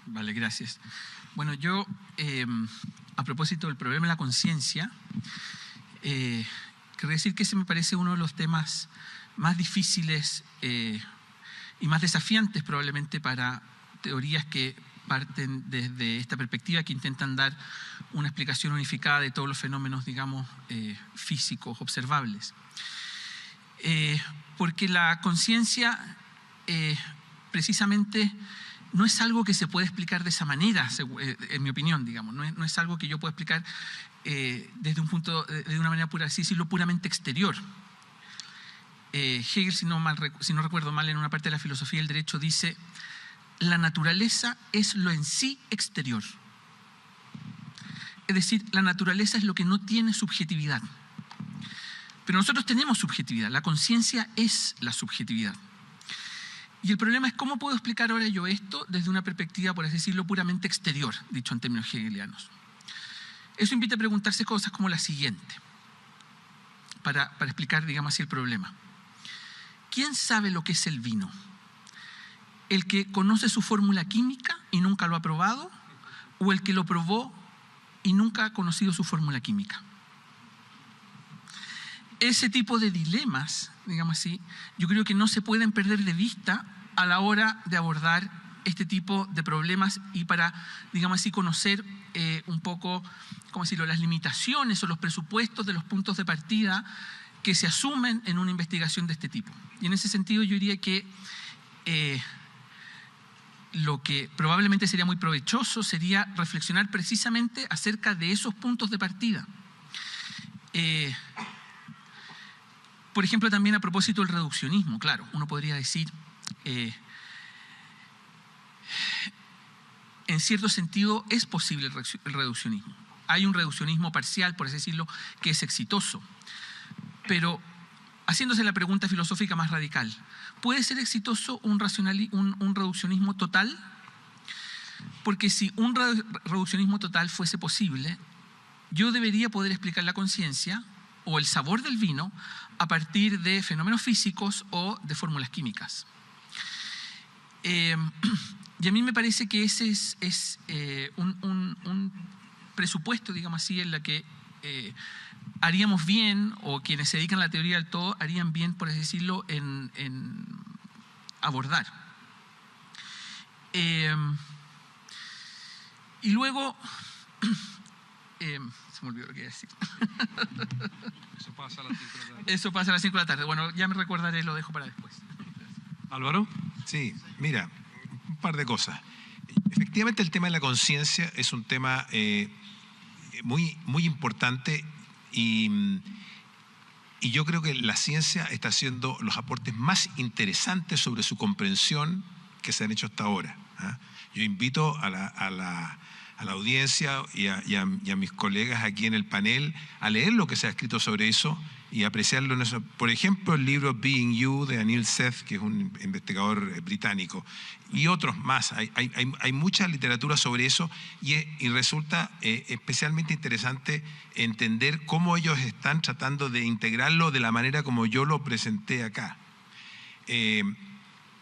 Vale, gracias. Bueno, yo, a propósito del problema de la conciencia, querría decir que ese me parece uno de los temas más difíciles y más desafiantes probablemente para teorías que parten desde esta perspectiva, que intentan dar una explicación unificada de todos los fenómenos, digamos, físicos observables. Porque la conciencia precisamente no es algo que se puede explicar de esa manera, en mi opinión, digamos. No es algo que yo pueda explicar desde una manera pura, así decirlo, puramente exterior. Hegel, si no recuerdo mal, en una parte de la filosofía del derecho dice: la naturaleza es lo en sí exterior. Es decir, la naturaleza es lo que no tiene subjetividad. Pero nosotros tenemos subjetividad, la conciencia es la subjetividad. Y el problema es cómo puedo explicar ahora yo esto desde una perspectiva, por así decirlo, puramente exterior, dicho en términos hegelianos. Eso invita a preguntarse cosas como la siguiente, para explicar, digamos así, el problema. ¿Quién sabe lo que es el vino? ¿El que conoce su fórmula química y nunca lo ha probado? ¿O el que lo probó y nunca ha conocido su fórmula química? Ese tipo de dilemas, digamos así, yo creo que no se pueden perder de vista a la hora de abordar este tipo de problemas y para, digamos así, conocer un poco, ¿cómo decirlo?, las limitaciones o los presupuestos de los puntos de partida que se asumen en una investigación de este tipo. Y en ese sentido yo diría que lo que probablemente sería muy provechoso sería reflexionar precisamente acerca de esos puntos de partida. Por ejemplo, también a propósito del reduccionismo, claro, uno podría decir, en cierto sentido es posible el reduccionismo. Hay un reduccionismo parcial, por así decirlo, que es exitoso. Pero haciéndose la pregunta filosófica más radical, ¿puede ser exitoso un reduccionismo total? Porque si un reduccionismo total fuese posible, yo debería poder explicar la conciencia o el sabor del vino a partir de fenómenos físicos o de fórmulas químicas. Y a mí me parece que ese es un presupuesto, digamos así, en la que haríamos bien, o quienes se dedican a la teoría del todo, harían bien, por así decirlo, en abordar. Y luego, se me olvidó lo que iba a decir. Eso pasa a las 5 de la tarde. Eso pasa a las 5 de la tarde. Bueno, ya me recordaré, lo dejo para después. Álvaro. Sí, mira, un par de cosas. Efectivamente, el tema de la conciencia es un tema muy, muy importante y yo creo que la ciencia está haciendo los aportes más interesantes sobre su comprensión que se han hecho hasta ahora. Yo invito a la audiencia y a mis colegas aquí en el panel a leer lo que se ha escrito sobre eso y apreciarlo en eso. Por ejemplo, el libro Being You de Anil Seth, que es un investigador británico, y otros más. Hay mucha literatura sobre eso y resulta especialmente interesante entender cómo ellos están tratando de integrarlo de la manera como yo lo presenté acá.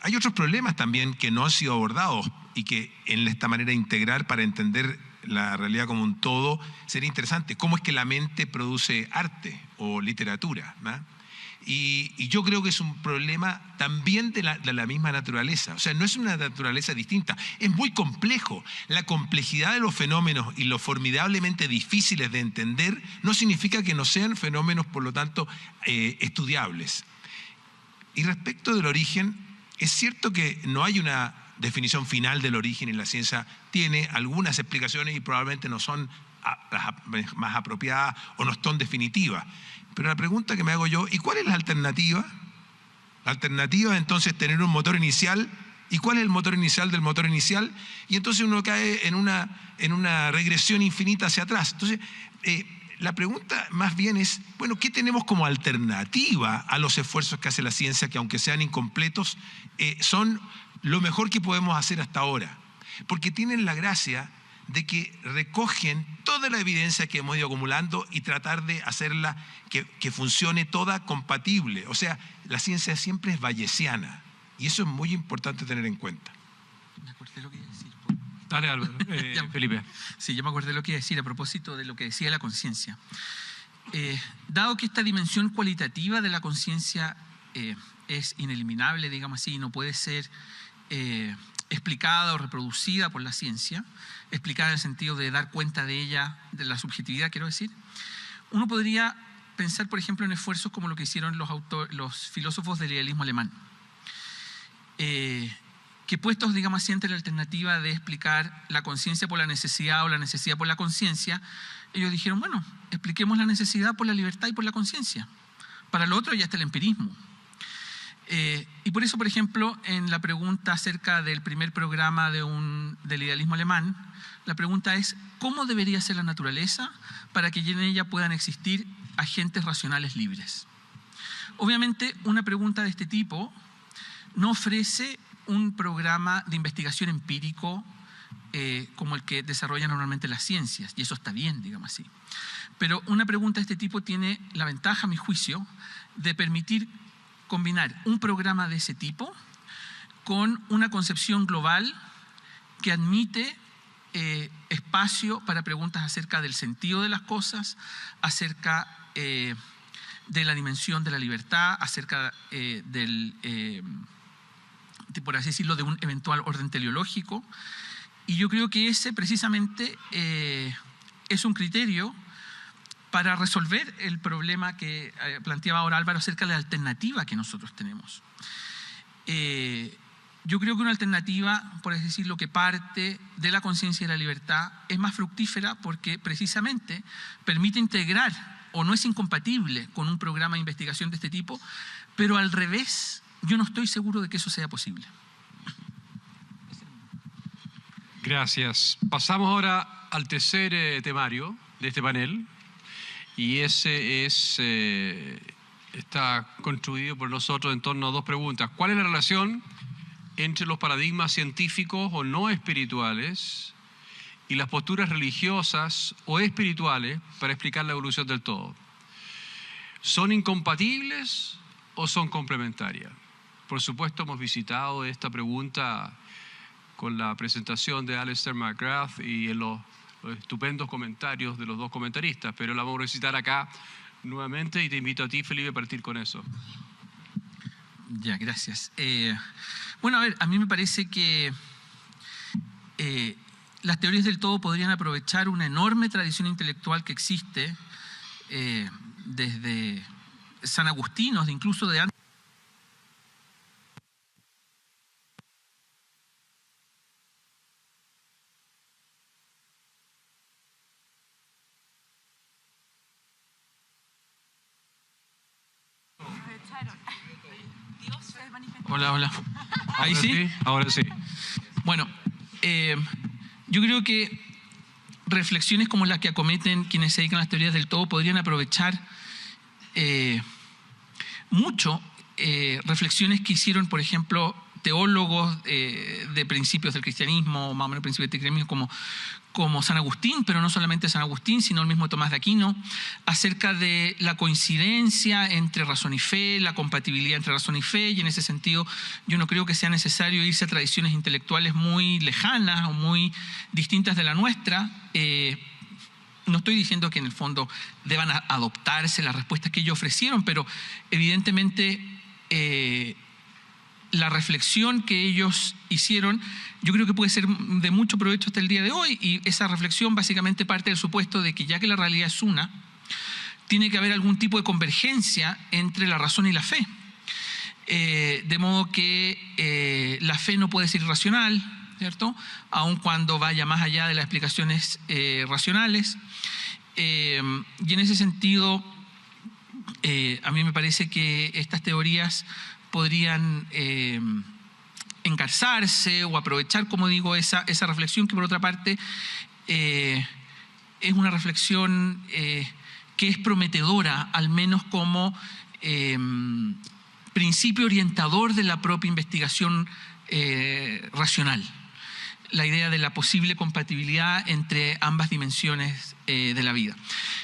Hay otros problemas también que no han sido abordados y que en esta manera de integrar para entender la realidad como un todo sería interesante. ¿Cómo es que la mente produce arte o literatura, ¿no? Y yo creo que es un problema también de la misma naturaleza. O sea, no es una naturaleza distinta, es muy complejo. La complejidad de los fenómenos y lo formidablemente difíciles de entender no significa que no sean fenómenos, por lo tanto, estudiables. Y respecto del origen, es cierto que no hay una definición final del origen y la ciencia tiene algunas explicaciones y probablemente no son las más apropiadas o no son definitivas. Pero la pregunta que me hago yo, ¿y cuál es la alternativa? La alternativa es entonces tener un motor inicial. ¿Y cuál es el motor inicial del motor inicial? Y entonces uno cae en una regresión infinita hacia atrás. Entonces, la pregunta más bien es, bueno, ¿qué tenemos como alternativa a los esfuerzos que hace la ciencia, que aunque sean incompletos, son lo mejor que podemos hacer hasta ahora? Porque tienen la gracia de que recogen toda la evidencia que hemos ido acumulando y tratar de hacerla que funcione toda compatible. O sea, la ciencia siempre es bayesiana y eso es muy importante tener en cuenta. Me acordé lo que iba a decir. Dale, Álvaro. Felipe. Sí, yo me acordé lo que iba a decir a propósito de lo que decía la conciencia. Dado que esta dimensión cualitativa de la conciencia es ineliminable, digamos así, y no puede ser explicada o reproducida por la ciencia, explicada en el sentido de dar cuenta de ella, de la subjetividad, quiero decir, uno podría pensar, por ejemplo, en esfuerzos como lo que hicieron los filósofos del idealismo alemán, que puestos, digamos así, ante la alternativa de explicar la conciencia por la necesidad o la necesidad por la conciencia, ellos dijeron, bueno, expliquemos la necesidad por la libertad y por la conciencia. Para lo otro ya está el empirismo. Y por eso, por ejemplo, en la pregunta acerca del primer programa del idealismo alemán, la pregunta es, ¿cómo debería ser la naturaleza para que en ella puedan existir agentes racionales libres? Obviamente, una pregunta de este tipo no ofrece un programa de investigación empírico como el que desarrollan normalmente las ciencias, y eso está bien, digamos así. Pero una pregunta de este tipo tiene la ventaja, a mi juicio, de permitir combinar un programa de ese tipo con una concepción global que admite espacio para preguntas acerca del sentido de las cosas, acerca de la dimensión de la libertad, acerca por así decirlo, de un eventual orden teleológico. Y yo creo que ese precisamente es un criterio para resolver el problema que planteaba ahora Álvaro acerca de la alternativa que nosotros tenemos. Yo creo que una alternativa, por así decirlo, que parte de la conciencia y de la libertad es más fructífera porque precisamente permite integrar o no es incompatible con un programa de investigación de este tipo, pero al revés, yo no estoy seguro de que eso sea posible. Gracias. Pasamos ahora al tercer temario de este panel. Y ese está construido por nosotros en torno a dos preguntas. ¿Cuál es la relación entre los paradigmas científicos o no espirituales y las posturas religiosas o espirituales para explicar la evolución del todo? ¿Son incompatibles o son complementarias? Por supuesto, hemos visitado esta pregunta con la presentación de Alistair McGrath y en los estupendos comentarios de los dos comentaristas, pero la vamos a recitar acá nuevamente y te invito a ti, Felipe, a partir con eso. Ya, gracias. Bueno, a ver, a mí me parece que las teorías del todo podrían aprovechar una enorme tradición intelectual que existe desde San Agustín, incluso de antes. Hola, hola. ¿Ahí sí? Ahora sí. Bueno, yo creo que reflexiones como las que acometen quienes se dedican a las teorías del todo podrían aprovechar mucho reflexiones que hicieron, por ejemplo, teólogos de principios del cristianismo, más o menos principios del cristianismo, como San Agustín, pero no solamente San Agustín, sino el mismo Tomás de Aquino, acerca de la coincidencia entre razón y fe, la compatibilidad entre razón y fe, y en ese sentido yo no creo que sea necesario irse a tradiciones intelectuales muy lejanas o muy distintas de la nuestra. No estoy diciendo que en el fondo deban adoptarse las respuestas que ellos ofrecieron, pero evidentemente la reflexión que ellos hicieron yo creo que puede ser de mucho provecho hasta el día de hoy, y esa reflexión básicamente parte del supuesto de que ya que la realidad es una, tiene que haber algún tipo de convergencia entre la razón y la fe. De modo que la fe no puede ser irracional, ¿cierto? Aun cuando vaya más allá de las explicaciones racionales. Y en ese sentido, a mí me parece que estas teorías podrían encarzarse o aprovechar, como digo, esa reflexión que por otra parte es una reflexión que es prometedora, al menos como principio orientador de la propia investigación racional. La idea de la posible compatibilidad entre ambas dimensiones de la vida.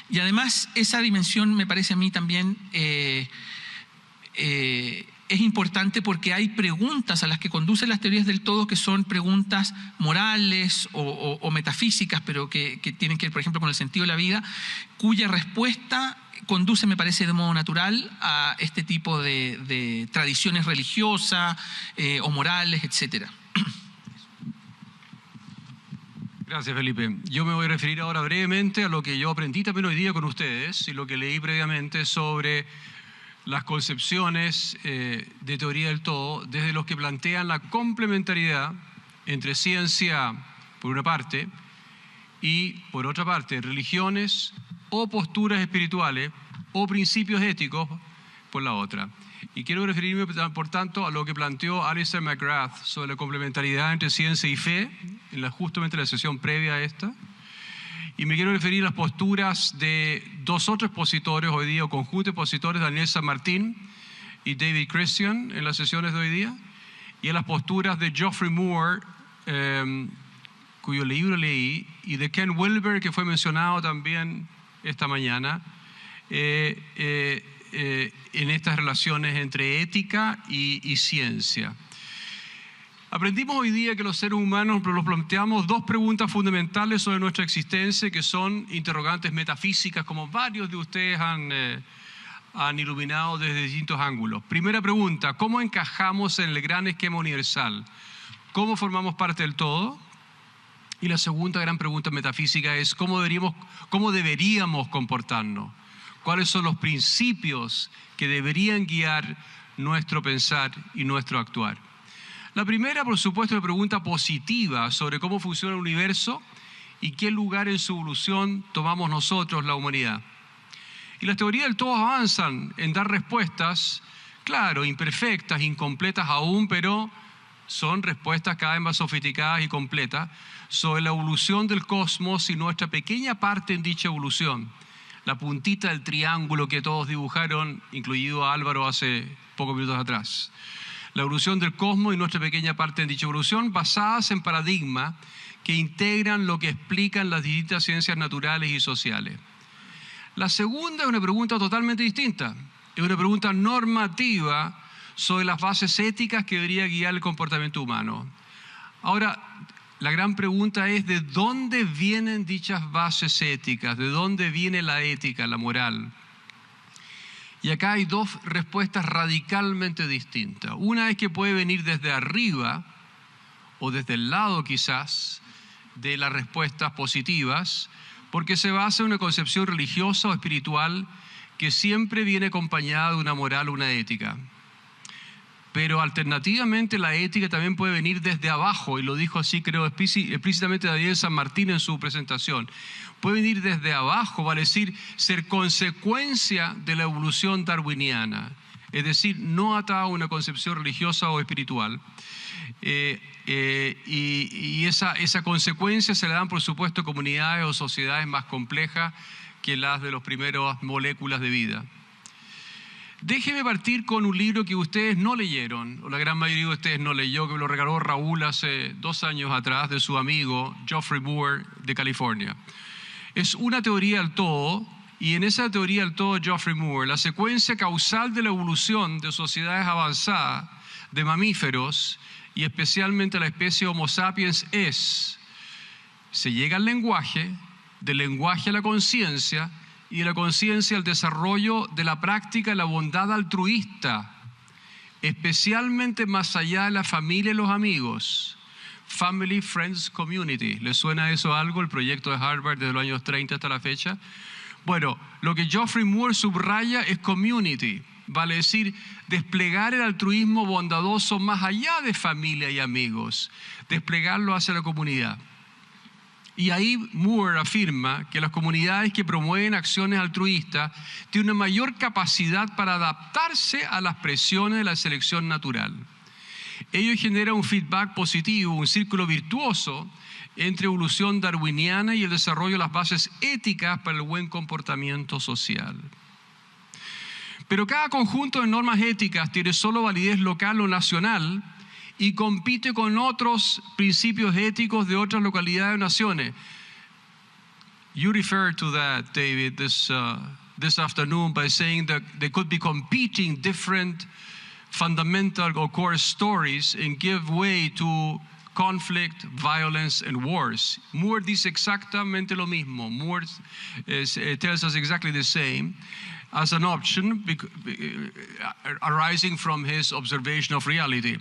Y además esa dimensión me parece a mí también es importante porque hay preguntas a las que conducen las teorías del todo que son preguntas morales o metafísicas, pero que tienen que ver, por ejemplo, con el sentido de la vida, cuya respuesta conduce, me parece, de modo natural a este tipo de tradiciones religiosas o morales, etcétera. Gracias, Felipe. Yo me voy a referir ahora brevemente a lo que yo aprendí también hoy día con ustedes y lo que leí previamente sobre las concepciones de teoría del todo, desde los que plantean la complementariedad entre ciencia, por una parte, y, por otra parte, religiones o posturas espirituales o principios éticos, por la otra. Y quiero referirme, por tanto, a lo que planteó Alistair McGrath sobre la complementariedad entre ciencia y fe, justamente en la sesión previa a esta. Y me quiero referir a las posturas de dos otros expositores hoy día, o conjuntos de expositores, Daniel San Martín y David Christian, en las sesiones de hoy día, y a las posturas de Geoffrey Moore, cuyo libro leí, y de Ken Wilber, que fue mencionado también esta mañana, en estas relaciones entre ética y ciencia. Aprendimos hoy día que los seres humanos nos planteamos dos preguntas fundamentales sobre nuestra existencia, que son interrogantes metafísicas, como varios de ustedes han iluminado desde distintos ángulos. Primera pregunta: ¿cómo encajamos en el gran esquema universal? ¿Cómo formamos parte del todo? Y la segunda gran pregunta metafísica es ¿cómo deberíamos comportarnos? ¿Cuáles son los principios que deberían guiar nuestro pensar y nuestro actuar? La primera, por supuesto, es una pregunta positiva sobre cómo funciona el universo y qué lugar en su evolución tomamos nosotros, la humanidad. Y las teorías del todo avanzan en dar respuestas, claro, imperfectas, incompletas aún, pero son respuestas cada vez más sofisticadas y completas sobre la evolución del cosmos y nuestra pequeña parte en dicha evolución. La puntita del triángulo que todos dibujaron, incluido Álvaro hace pocos minutos atrás. La evolución del cosmos y nuestra pequeña parte en dicha evolución, basadas en paradigmas que integran lo que explican las distintas ciencias naturales y sociales. La segunda es una pregunta totalmente distinta. Es una pregunta normativa sobre las bases éticas que debería guiar el comportamiento humano. Ahora, la gran pregunta es ¿de dónde vienen dichas bases éticas? ¿De dónde viene la ética, la moral? Y acá hay dos respuestas radicalmente distintas. Una es que puede venir desde arriba o desde el lado quizás de las respuestas positivas, porque se basa en una concepción religiosa o espiritual que siempre viene acompañada de una moral o una ética. Pero alternativamente la ética también puede venir desde abajo, y lo dijo así creo explícitamente Daniel San Martín en su presentación. Puede venir desde abajo, vale decir, ser consecuencia de la evolución darwiniana. Es es decir, no atada a una concepción religiosa o espiritual. Y esa consecuencia se le dan, por supuesto, comunidades o sociedades más complejas que las de las primeras moléculas de vida. Déjeme partir con un libro que ustedes no leyeron, o la gran mayoría de ustedes no leyó, que me lo regaló Raúl hace 2 años atrás, de su amigo Geoffrey Moore de California. Es una teoría del todo, y en esa teoría del todo, Geoffrey Moore, la secuencia causal de la evolución de sociedades avanzadas, de mamíferos, y especialmente la especie Homo sapiens se llega al lenguaje, del lenguaje a la conciencia, y de la conciencia al desarrollo de la práctica de la bondad altruista, especialmente más allá de la familia y los amigos. Family, Friends, Community. ¿Les suena eso algo? El proyecto de Harvard desde los años 30 hasta la fecha. Bueno, lo que Geoffrey Moore subraya es community, vale decir, desplegar el altruismo bondadoso más allá de familia y amigos, desplegarlo hacia la comunidad. Y ahí Moore afirma que las comunidades que promueven acciones altruistas tienen una mayor capacidad para adaptarse a las presiones de la selección natural. Ello genera un feedback positivo, un círculo virtuoso entre evolución darwiniana y el desarrollo de las bases éticas para el buen comportamiento social. Pero cada conjunto de normas éticas tiene solo validez local o nacional y compite con otros principios éticos de otras localidades o naciones. You referred to that, David, this afternoon by saying that there could be competing different fundamental or core stories and give way to conflict, violence, and wars. Moore dice exactamente lo mismo. Moore tells us exactly the same as an option arising from his observation of reality.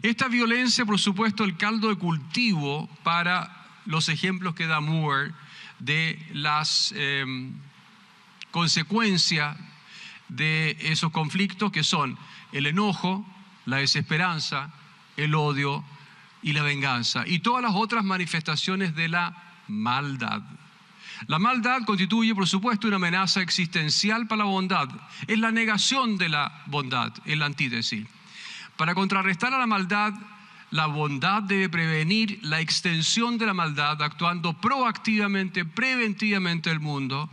Esta violencia, por supuesto, el caldo de cultivo para los ejemplos que da Moore de las consecuencias de esos conflictos, que son el enojo, la desesperanza, el odio y la venganza, y todas las otras manifestaciones de la maldad. La maldad constituye, por supuesto, una amenaza existencial para la bondad. Es la negación de la bondad, es la antítesis. Para contrarrestar a la maldad, la bondad debe prevenir la extensión de la maldad, actuando proactivamente, preventivamente el mundo,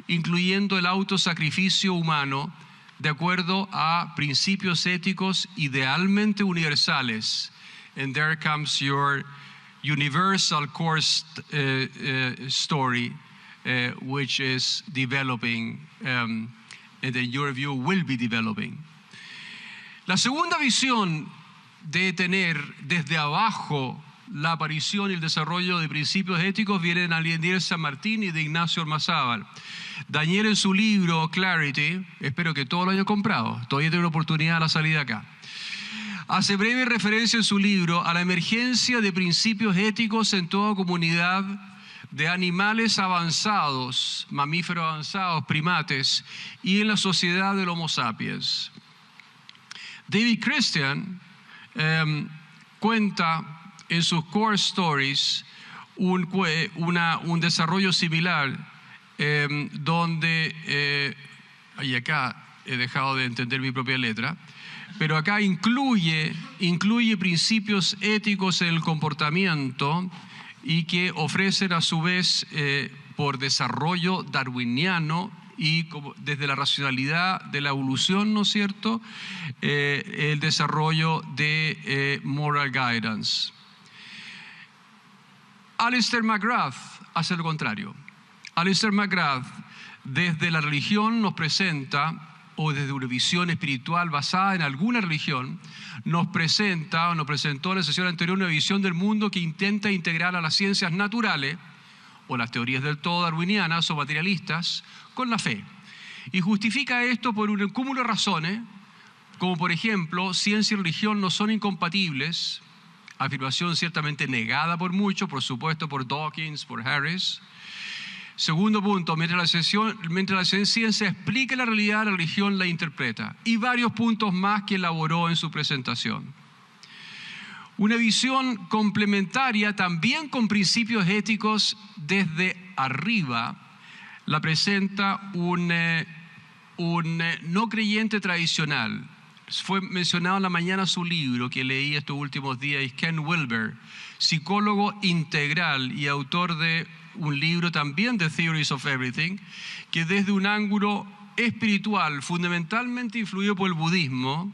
incluyendo el autosacrificio humano, de acuerdo a principios éticos idealmente universales. And there comes your universal core story, which is developing, and in your view will be developing. La segunda visión de tener desde abajo la aparición y el desarrollo de principios éticos viene de Daniel San Martín y de Ignacio Ormazábal. Daniel, en su libro Clarity, espero que todos lo hayan comprado, todavía tengo una oportunidad a la salida acá, hace breve referencia en su libro a la emergencia de principios éticos en toda comunidad de animales avanzados, mamíferos avanzados, primates, y en la sociedad del Homo sapiens. David Christian cuenta en sus core stories un desarrollo similar donde, y acá he dejado de entender mi propia letra, pero acá incluye principios éticos en el comportamiento y que ofrecen a su vez por desarrollo darwiniano y desde la racionalidad de la evolución, ¿no es cierto?, el desarrollo de moral guidance. Alistair McGrath hace lo contrario. Alistair McGrath desde la religión nos presenta, o desde una visión espiritual basada en alguna religión, nos presentó en la sesión anterior una visión del mundo que intenta integrar a las ciencias naturales, o las teorías del todo darwinianas o materialistas, con la fe. Y justifica esto por un cúmulo de razones, como por ejemplo, ciencia y religión no son incompatibles, afirmación ciertamente negada por muchos, por supuesto por Dawkins, por Harris. Segundo punto, mientras la ciencia explica la realidad, la religión la interpreta. Y varios puntos más que elaboró en su presentación. Una visión complementaria también con principios éticos desde arriba la presenta un no creyente tradicional, fue mencionado en la mañana su libro que leí estos últimos días, y Ken Wilber, psicólogo integral y autor de un libro también de Theories of Everything, que desde un ángulo espiritual, fundamentalmente influido por el budismo,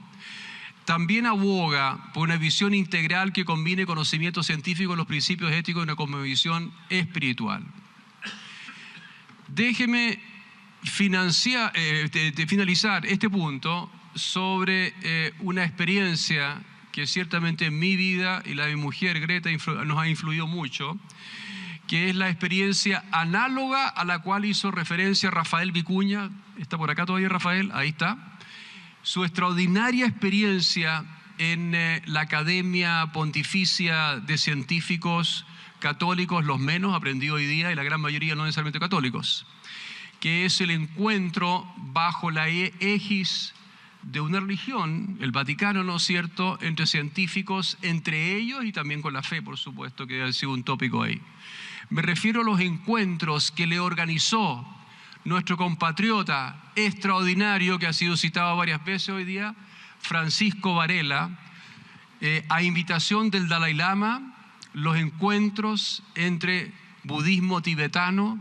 también aboga por una visión integral que combine conocimiento científico, los principios éticos y una cosmovisión espiritual. Déjeme finalizar este punto sobre una experiencia que ciertamente en mi vida y la de mi mujer Greta nos ha influido mucho, que es la experiencia análoga a la cual hizo referencia Rafael Vicuña. ¿Está por acá todavía Rafael? Ahí está. Su extraordinaria experiencia en la Academia Pontificia de Científicos Católicos, los menos aprendido hoy día, y la gran mayoría no necesariamente católicos, que es el encuentro bajo la égis de una religión, el Vaticano, ¿no es cierto?, entre científicos, entre ellos y también con la fe, por supuesto, que ha sido un tópico ahí. Me refiero a los encuentros que le organizó nuestro compatriota extraordinario, que ha sido citado varias veces hoy día, Francisco Varela, a invitación del Dalai Lama, los encuentros entre budismo tibetano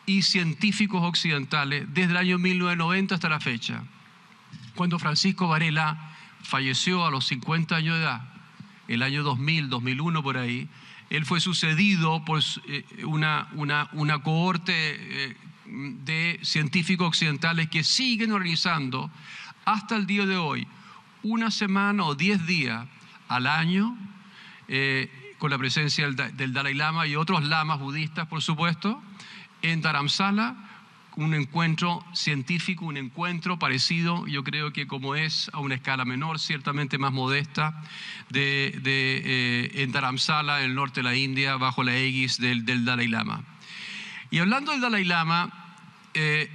y científicos occidentales desde el año 1990 hasta la fecha. Cuando Francisco Varela falleció a los 50 años de edad, el año 2000, 2001 por ahí, él fue sucedido por una cohorte de científicos occidentales que siguen organizando hasta el día de hoy una semana o 10 días al año con la presencia del Dalai Lama y otros lamas budistas, por supuesto, en Dharamsala, un encuentro científico, un encuentro parecido, yo creo que como es a una escala menor, ciertamente más modesta, en Dharamsala, en el norte de la India, bajo la égis del Dalai Lama. Y hablando del Dalai Lama,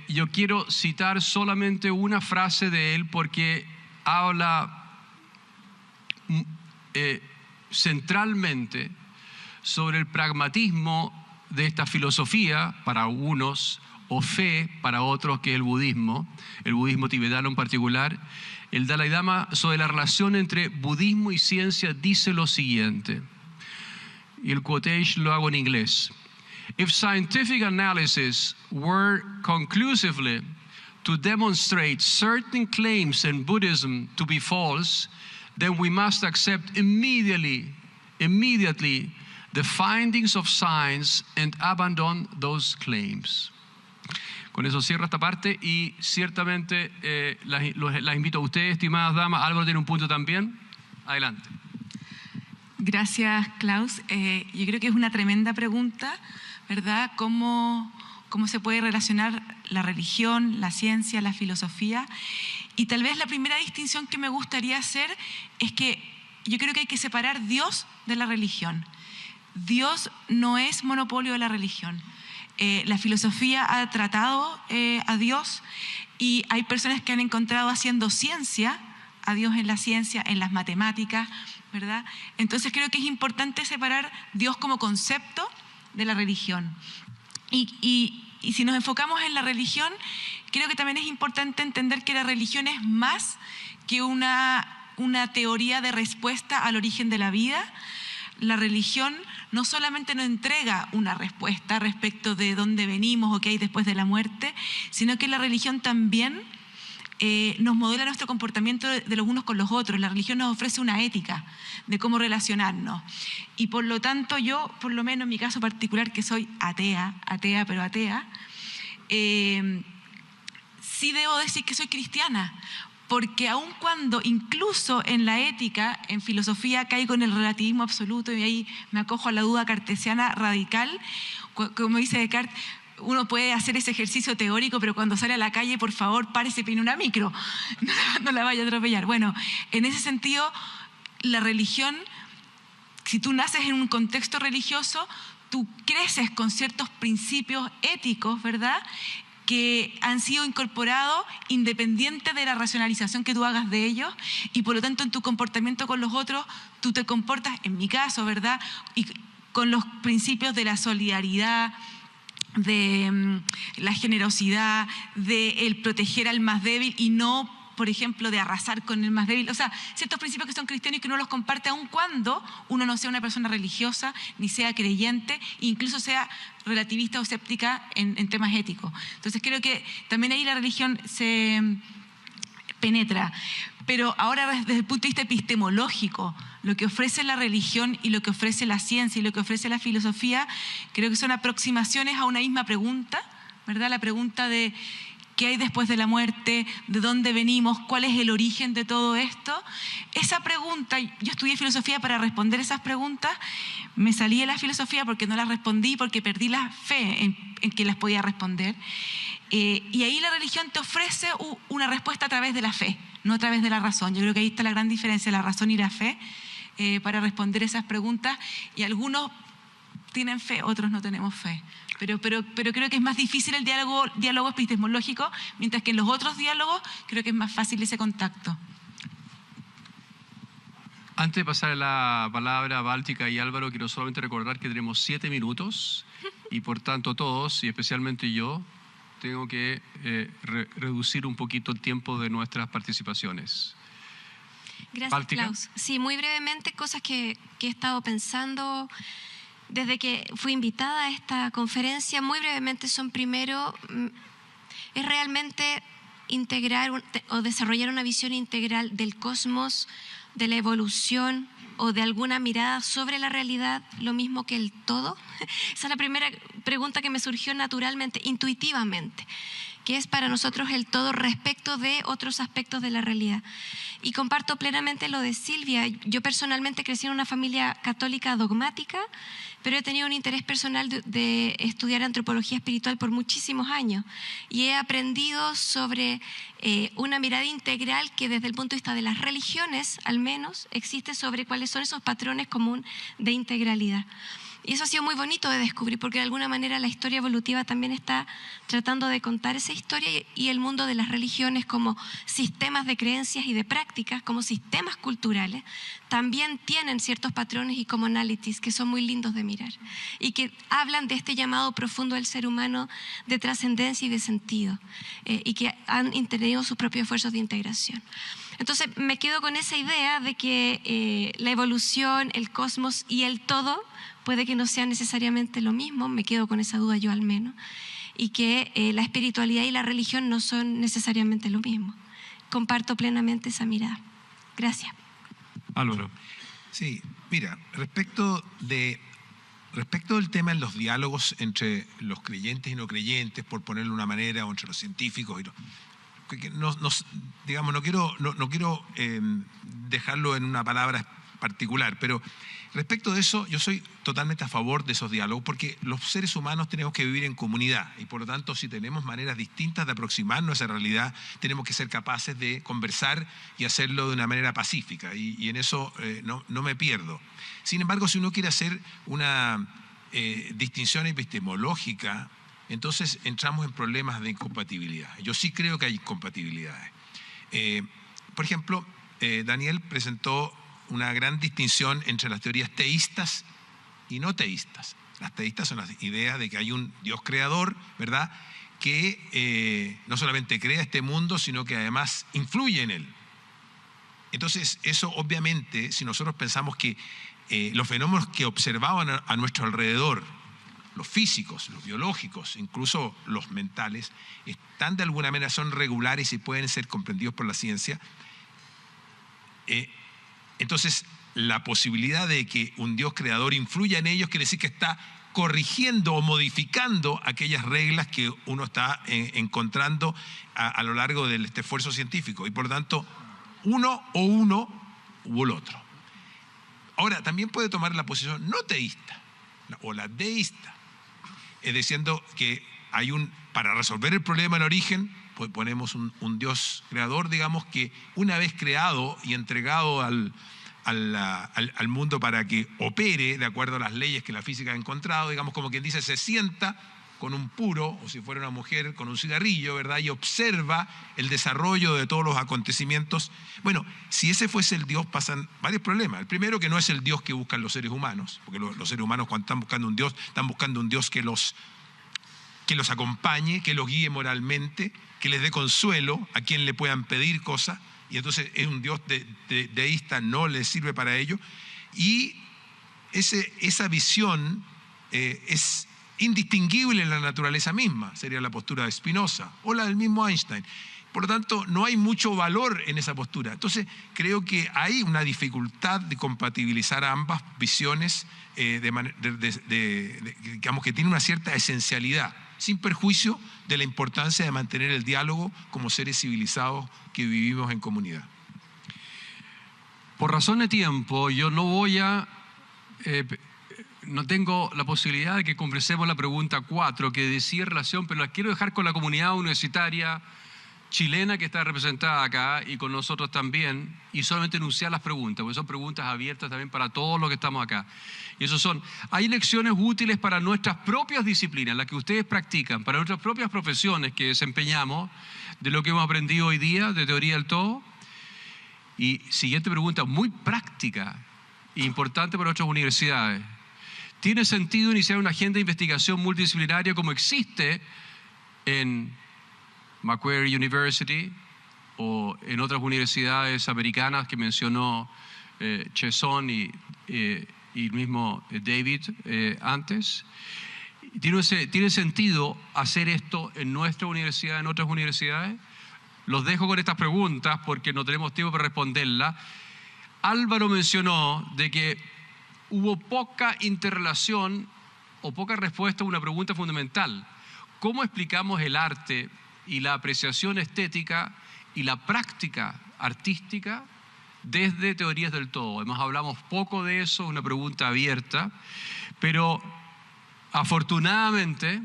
yo quiero citar solamente una frase de él porque habla centralmente sobre el pragmatismo de esta filosofía para unos, o fe para otros, que es el budismo tibetano en particular. El Dalai Lama, sobre la relación entre budismo y ciencia, dice lo siguiente, y el quotation lo hago en inglés. If scientific analysis were conclusively to demonstrate certain claims in Buddhism to be false, then we must accept immediately the findings of science and abandon those claims. Con eso cierro esta parte y ciertamente las invito a ustedes, estimadas damas. Álvaro tiene un punto también. Adelante. Gracias, Klaus. Yo creo que es una tremenda pregunta, ¿verdad? ¿Cómo se puede relacionar la religión, la ciencia, la filosofía? Y tal vez la primera distinción que me gustaría hacer es que yo creo que hay que separar Dios de la religión. Dios no es monopolio de la religión. La filosofía ha tratado a Dios y hay personas que han encontrado haciendo ciencia a Dios en la ciencia, en las matemáticas, ¿verdad? Entonces creo que es importante separar Dios como concepto de la religión. Y si nos enfocamos en la religión, creo que también es importante entender que la religión es más que una teoría de respuesta al origen de la vida. La religión no solamente nos entrega una respuesta respecto de dónde venimos o qué hay después de la muerte, sino que la religión también nos modela nuestro comportamiento de los unos con los otros. La religión nos ofrece una ética de cómo relacionarnos. Y por lo tanto yo, por lo menos en mi caso particular, que soy atea, sí debo decir que soy cristiana. Porque aun cuando incluso en la ética, en filosofía, caigo en el relativismo absoluto y ahí me acojo a la duda cartesiana radical, como dice Descartes, uno puede hacer ese ejercicio teórico, pero cuando sale a la calle, por favor, párese, pine una micro, no la vaya a atropellar. Bueno, en ese sentido, la religión, si tú naces en un contexto religioso, tú creces con ciertos principios éticos, ¿verdad?, que han sido incorporados independiente de la racionalización que tú hagas de ellos, y por lo tanto en tu comportamiento con los otros tú te comportas, en mi caso, ¿verdad?, y con los principios de la solidaridad, de la generosidad, de el proteger al más débil y no por ejemplo, de arrasar con el más débil. O sea, ciertos principios que son cristianos y que uno los comparte aun cuando uno no sea una persona religiosa, ni sea creyente, e incluso sea relativista o escéptica en temas éticos. Entonces creo que también ahí la religión se penetra. Pero ahora desde el punto de vista epistemológico, lo que ofrece la religión y lo que ofrece la ciencia y lo que ofrece la filosofía, creo que son aproximaciones a una misma pregunta, ¿verdad? La pregunta de qué hay después de la muerte, de dónde venimos, cuál es el origen de todo esto. Esa pregunta, yo estudié filosofía para responder esas preguntas, me salí de la filosofía porque no las respondí, porque perdí la fe en que las podía responder. Y ahí la religión te ofrece una respuesta a través de la fe, no a través de la razón. Yo creo que ahí está la gran diferencia, la razón y la fe, para responder esas preguntas. Y algunos tienen fe, otros no tenemos fe. Pero creo que es más difícil el diálogo epistemológico, mientras que en los otros diálogos creo que es más fácil ese contacto. Antes de pasar la palabra a Báltica y Álvaro, quiero solamente recordar que tenemos 7 minutos y por tanto todos, y especialmente yo, tengo que reducir un poquito el tiempo de nuestras participaciones. Gracias, Báltica. Klaus. Sí, muy brevemente, cosas que he estado pensando desde que fui invitada a esta conferencia. Muy brevemente son, primero, es realmente integrar o desarrollar una visión integral del cosmos, de la evolución o de alguna mirada sobre la realidad, lo mismo que el todo. Esa es la primera pregunta que me surgió naturalmente, intuitivamente. ¿Qué es para nosotros el todo respecto de otros aspectos de la realidad? Y comparto plenamente lo de Silvia. Yo personalmente crecí en una familia católica dogmática, pero he tenido un interés personal de estudiar antropología espiritual por muchísimos años. Y he aprendido sobre una mirada integral que desde el punto de vista de las religiones, al menos, existe sobre cuáles son esos patrones comunes de integralidad. Y eso ha sido muy bonito de descubrir, porque de alguna manera la historia evolutiva también está tratando de contar esa historia, y el mundo de las religiones como sistemas de creencias y de prácticas, como sistemas culturales, también tienen ciertos patrones y commonalities que son muy lindos de mirar y que hablan de este llamado profundo del ser humano de trascendencia y de sentido, y que han tenido sus propios esfuerzos de integración. Entonces me quedo con esa idea de que la evolución, el cosmos y el todo puede que no sean necesariamente lo mismo, me quedo con esa duda yo al menos, y que la espiritualidad y la religión no son necesariamente lo mismo. Comparto plenamente esa mirada. Gracias. Álvaro. Sí, mira, respecto del tema en los diálogos entre los creyentes y no creyentes, por ponerlo de una manera, o entre los científicos y no quiero dejarlo en una palabra particular, pero respecto de eso, yo soy totalmente a favor de esos diálogos, porque los seres humanos tenemos que vivir en comunidad, y por lo tanto, si tenemos maneras distintas de aproximarnos a esa realidad, tenemos que ser capaces de conversar y hacerlo de una manera pacífica, y en eso no me pierdo. Sin embargo, si uno quiere hacer una distinción epistemológica, entonces entramos en problemas de incompatibilidad. Yo sí creo que hay incompatibilidades. Por ejemplo, Daniel presentó una gran distinción entre las teorías teístas y no teístas. Las teístas son las ideas de que hay un Dios creador, ¿verdad?, que no solamente crea este mundo, sino que además influye en él. Entonces, eso obviamente, si nosotros pensamos que los fenómenos que observaban a nuestro alrededor, los físicos, los biológicos, incluso los mentales, están de alguna manera, son regulares y pueden ser comprendidos por la ciencia, entonces la posibilidad de que un Dios creador influya en ellos quiere decir que está corrigiendo o modificando aquellas reglas que uno está encontrando a lo largo de este esfuerzo científico, y por lo tanto uno u el otro. Ahora, también puede tomar la posición no teísta o la deísta, diciendo que para resolver el problema en origen, pues ponemos un Dios creador, digamos, que una vez creado y entregado al mundo para que opere de acuerdo a las leyes que la física ha encontrado, digamos, como quien dice, se sienta con un puro, o si fuera una mujer, con un cigarrillo, ¿verdad?, y observa el desarrollo de todos los acontecimientos. Bueno, si ese fuese el Dios, pasan varios problemas. El primero, que no es el Dios que buscan los seres humanos, porque los seres humanos, cuando están buscando un Dios, están buscando un Dios que los que los acompañe, que los guíe moralmente, que les dé consuelo a quien le puedan pedir cosas, y entonces es un Dios deísta, no les sirve para ello. Y esa visión es indistinguible en la naturaleza misma, sería la postura de Spinoza o la del mismo Einstein. Por lo tanto, no hay mucho valor en esa postura. Entonces, creo que hay una dificultad de compatibilizar ambas visiones, digamos que tiene una cierta esencialidad, sin perjuicio de la importancia de mantener el diálogo como seres civilizados que vivimos en comunidad. Por razón de tiempo, yo no tengo la posibilidad de que conversemos la pregunta 4, que decía relación, pero la quiero dejar con la comunidad universitaria chilena que está representada acá y con nosotros también, y solamente enunciar las preguntas, porque son preguntas abiertas también para todos los que estamos acá. Y eso son, hay lecciones útiles para nuestras propias disciplinas, las que ustedes practican, para nuestras propias profesiones que desempeñamos, de lo que hemos aprendido hoy día, de teoría del todo. Y siguiente pregunta, muy práctica e importante para nuestras universidades. ¿Tiene sentido iniciar una agenda de investigación multidisciplinaria como existe en Macquarie University o en otras universidades americanas que mencionó Chesson y el mismo David antes? ¿Tiene sentido hacer esto en nuestra universidad, en otras universidades? Los dejo con estas preguntas porque no tenemos tiempo para responderlas. Álvaro mencionó de que hubo poca interrelación o poca respuesta a una pregunta fundamental. ¿Cómo explicamos el arte y la apreciación estética y la práctica artística desde teorías del todo? Además, hablamos poco de eso, una pregunta abierta, pero afortunadamente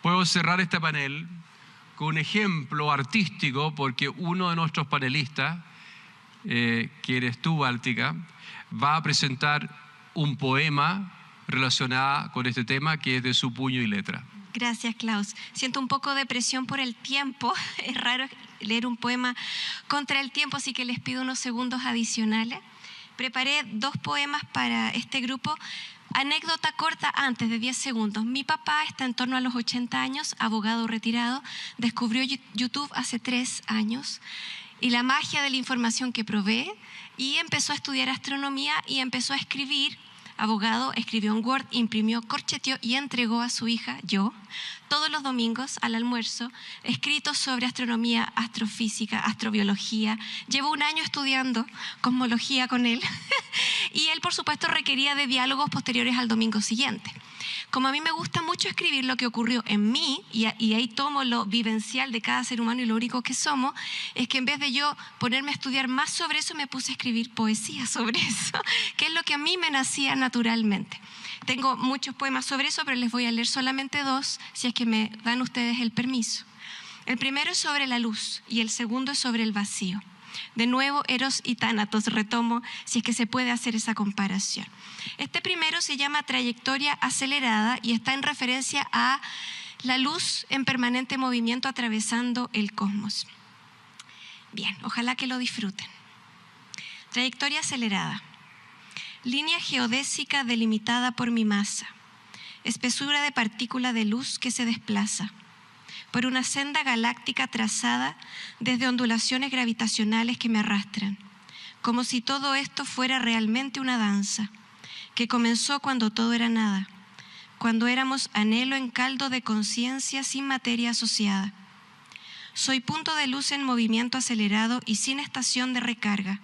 puedo cerrar este panel con un ejemplo artístico, porque uno de nuestros panelistas, que eres tú, Báltica, va a presentar un poema relacionado con este tema que es de su puño y letra. Gracias, Klaus. Siento un poco de presión por el tiempo. Es raro leer un poema contra el tiempo, así que les pido unos segundos adicionales. Preparé 2 poemas para este grupo. Anécdota corta antes de 10 segundos. Mi papá está en torno a los 80 años, abogado retirado. Descubrió YouTube hace 3 años y la magia de la información que provee, y empezó a estudiar astronomía y empezó a escribir. Abogado, escribió en Word, imprimió, corcheteó y entregó a su hija, yo, todos los domingos al almuerzo, escritos sobre astronomía, astrofísica, astrobiología. Llevo 1 año estudiando cosmología con él y él, por supuesto, requería de diálogos posteriores al domingo siguiente. Como a mí me gusta mucho escribir lo que ocurrió en mí, y ahí tomo lo vivencial de cada ser humano y lo único que somos, es que en vez de yo ponerme a estudiar más sobre eso, me puse a escribir poesía sobre eso, que es lo que a mí me nacía naturalmente. Tengo muchos poemas sobre eso, pero les voy a leer solamente 2, si es que me dan ustedes el permiso. El primero es sobre la luz y el segundo es sobre el vacío. De nuevo, Eros y Tánatos, retomo, si es que se puede hacer esa comparación. Este primero se llama Trayectoria acelerada y está en referencia a la luz en permanente movimiento atravesando el cosmos. Bien, ojalá que lo disfruten. Trayectoria acelerada. Línea geodésica delimitada por mi masa. Espesura de partícula de luz que se desplaza por una senda galáctica trazada desde ondulaciones gravitacionales que me arrastran, como si todo esto fuera realmente una danza, que comenzó cuando todo era nada, cuando éramos anhelo en caldo de conciencia sin materia asociada. Soy punto de luz en movimiento acelerado y sin estación de recarga.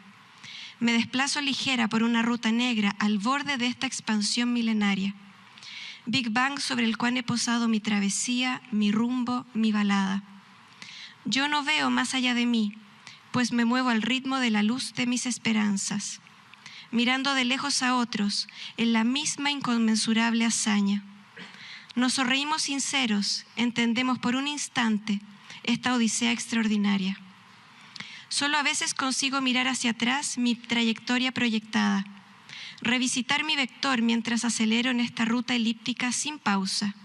Me desplazo ligera por una ruta negra al borde de esta expansión milenaria. Big Bang sobre el cual he posado mi travesía, mi rumbo, mi balada. Yo no veo más allá de mí, pues me muevo al ritmo de la luz de mis esperanzas, mirando de lejos a otros en la misma inconmensurable hazaña. Nos sonreímos sinceros, entendemos por un instante esta odisea extraordinaria. Solo a veces consigo mirar hacia atrás mi trayectoria proyectada, revisitar mi vector mientras acelero en esta ruta elíptica sin pausa.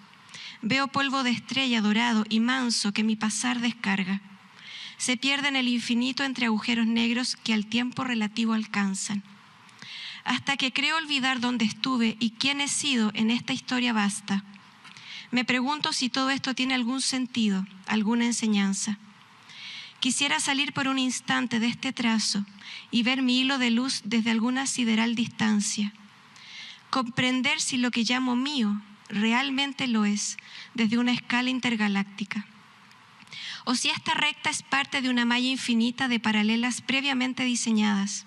Veo polvo de estrella dorado y manso que mi pasar descarga. Se pierde en el infinito entre agujeros negros que al tiempo relativo alcanzan. Hasta que creo olvidar dónde estuve y quién he sido en esta historia vasta. Me pregunto si todo esto tiene algún sentido, alguna enseñanza. Quisiera salir por un instante de este trazo y ver mi hilo de luz desde alguna sideral distancia. Comprender si lo que llamo mío realmente lo es desde una escala intergaláctica. O si esta recta es parte de una malla infinita de paralelas previamente diseñadas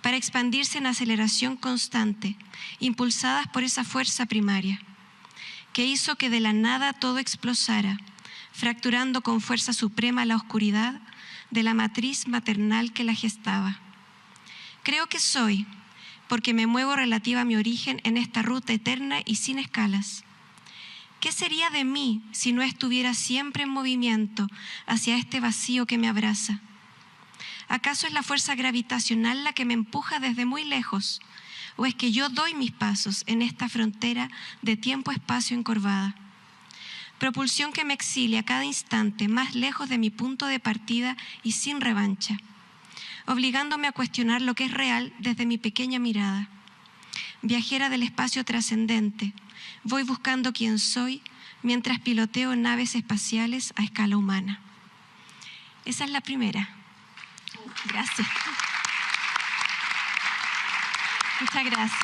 para expandirse en aceleración constante, impulsadas por esa fuerza primaria, que hizo que de la nada todo explosara, fracturando con fuerza suprema la oscuridad de la matriz maternal que la gestaba. Creo que soy, porque me muevo relativa a mi origen en esta ruta eterna y sin escalas. ¿Qué sería de mí si no estuviera siempre en movimiento hacia este vacío que me abraza? ¿Acaso es la fuerza gravitacional la que me empuja desde muy lejos? ¿O es que yo doy mis pasos en esta frontera de tiempo-espacio encorvada? Propulsión que me exilia a cada instante más lejos de mi punto de partida y sin revancha, obligándome a cuestionar lo que es real desde mi pequeña mirada. Viajera del espacio trascendente, voy buscando quién soy mientras piloteo naves espaciales a escala humana. Esa es la primera. Gracias. Muchas gracias.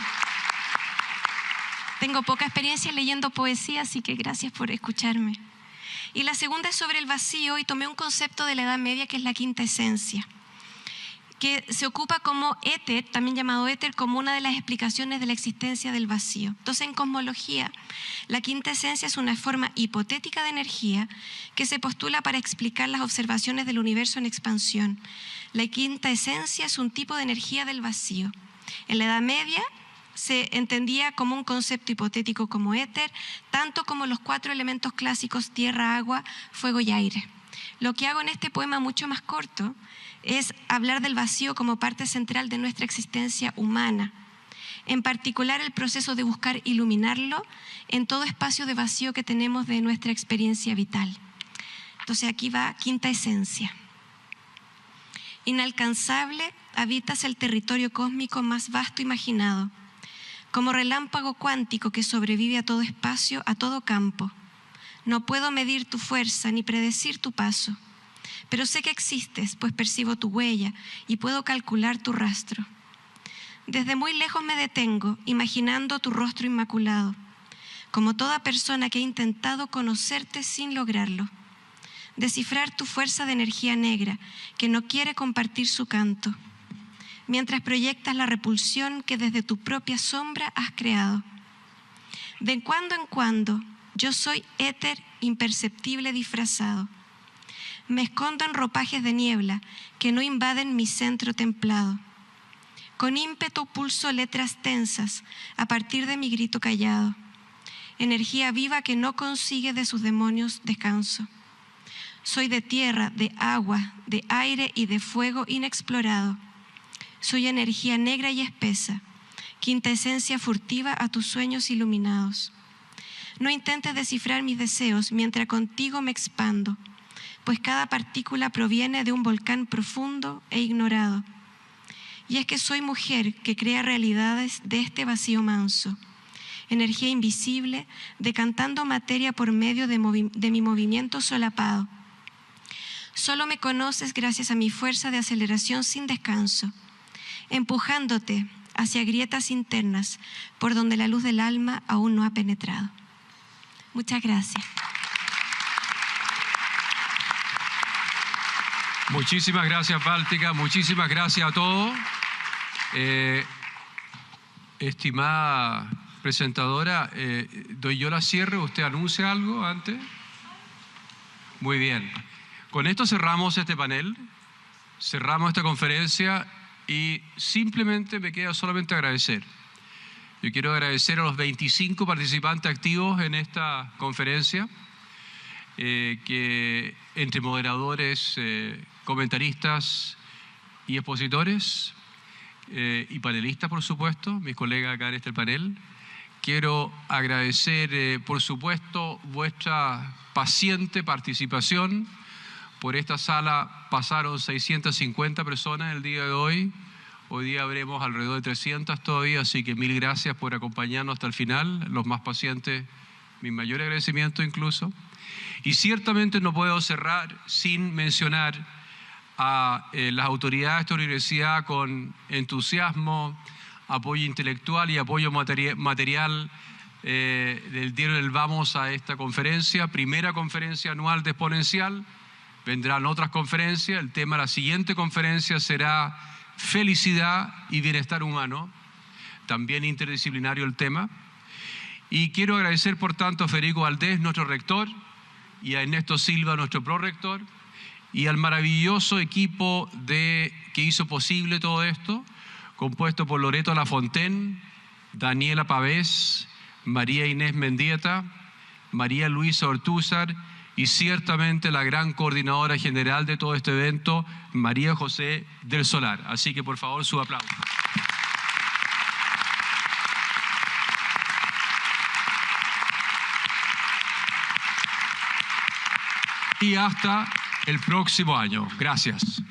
Tengo poca experiencia leyendo poesía, así que gracias por escucharme. Y la segunda es sobre el vacío, y tomé un concepto de la Edad Media que es la quinta esencia, que se ocupa como éter, también llamado éter, como una de las explicaciones de la existencia del vacío. Entonces, en cosmología, la quinta esencia es una forma hipotética de energía que se postula para explicar las observaciones del universo en expansión. La quinta esencia es un tipo de energía del vacío. En la Edad Media se entendía como un concepto hipotético como éter, tanto como los 4 elementos clásicos: tierra, agua, fuego y aire. Lo que hago en este poema mucho más corto es hablar del vacío como parte central de nuestra existencia humana, en particular el proceso de buscar iluminarlo en todo espacio de vacío que tenemos de nuestra experiencia vital. Entonces aquí va quinta esencia. Inalcanzable, habitas el territorio cósmico más vasto imaginado, como relámpago cuántico que sobrevive a todo espacio, a todo campo. No puedo medir tu fuerza ni predecir tu paso, pero sé que existes, pues percibo tu huella y puedo calcular tu rastro. Desde muy lejos me detengo, imaginando tu rostro inmaculado, como toda persona que ha intentado conocerte sin lograrlo. Descifrar tu fuerza de energía negra, que no quiere compartir su canto, mientras proyectas la repulsión que desde tu propia sombra has creado. De cuando en cuando, yo soy éter imperceptible disfrazado. Me escondo en ropajes de niebla que no invaden mi centro templado. Con ímpetu pulso letras tensas a partir de mi grito callado. Energía viva que no consigue de sus demonios descanso. Soy de tierra, de agua, de aire y de fuego inexplorado. Soy energía negra y espesa, quinta esencia furtiva a tus sueños iluminados. No intentes descifrar mis deseos mientras contigo me expando, pues cada partícula proviene de un volcán profundo e ignorado. Y es que soy mujer que crea realidades de este vacío manso, energía invisible decantando materia por medio de mi movimiento solapado. Solo me conoces gracias a mi fuerza de aceleración sin descanso, empujándote hacia grietas internas por donde la luz del alma aún no ha penetrado. Muchas gracias. Muchísimas gracias, Báltica. Muchísimas gracias a todos. Estimada presentadora, doy yo la cierre. ¿Usted anuncia algo antes? Muy bien. Con esto cerramos este panel, cerramos esta conferencia y simplemente me queda solamente agradecer. Yo quiero agradecer a los 25 participantes activos en esta conferencia, que entre moderadores, comentaristas y expositores y panelistas, por supuesto, mis colegas acá en este panel. Quiero agradecer, por supuesto, vuestra paciente participación. Por esta sala pasaron 650 personas el día de hoy. Hoy día habremos alrededor de 300 todavía, así que mil gracias por acompañarnos hasta el final. Los más pacientes mi mayor agradecimiento incluso. Y ciertamente no puedo cerrar sin mencionar a las autoridades de esta universidad con entusiasmo, apoyo intelectual y apoyo material del diario del Vamos a esta conferencia, primera conferencia anual de Exponencial. Vendrán otras conferencias. El tema de la siguiente conferencia será felicidad y bienestar humano, también interdisciplinario el tema. Y quiero agradecer, por tanto, a Federico Valdés, nuestro rector, y a Ernesto Silva, nuestro prorector, y al maravilloso equipo que hizo posible todo esto, compuesto por Loreto Lafontaine, Daniela Pavés, María Inés Mendieta, María Luisa Ortúzar y ciertamente la gran coordinadora general de todo este evento, María José del Solar. Así que, por favor, su aplauso. Y hasta el próximo año. Gracias.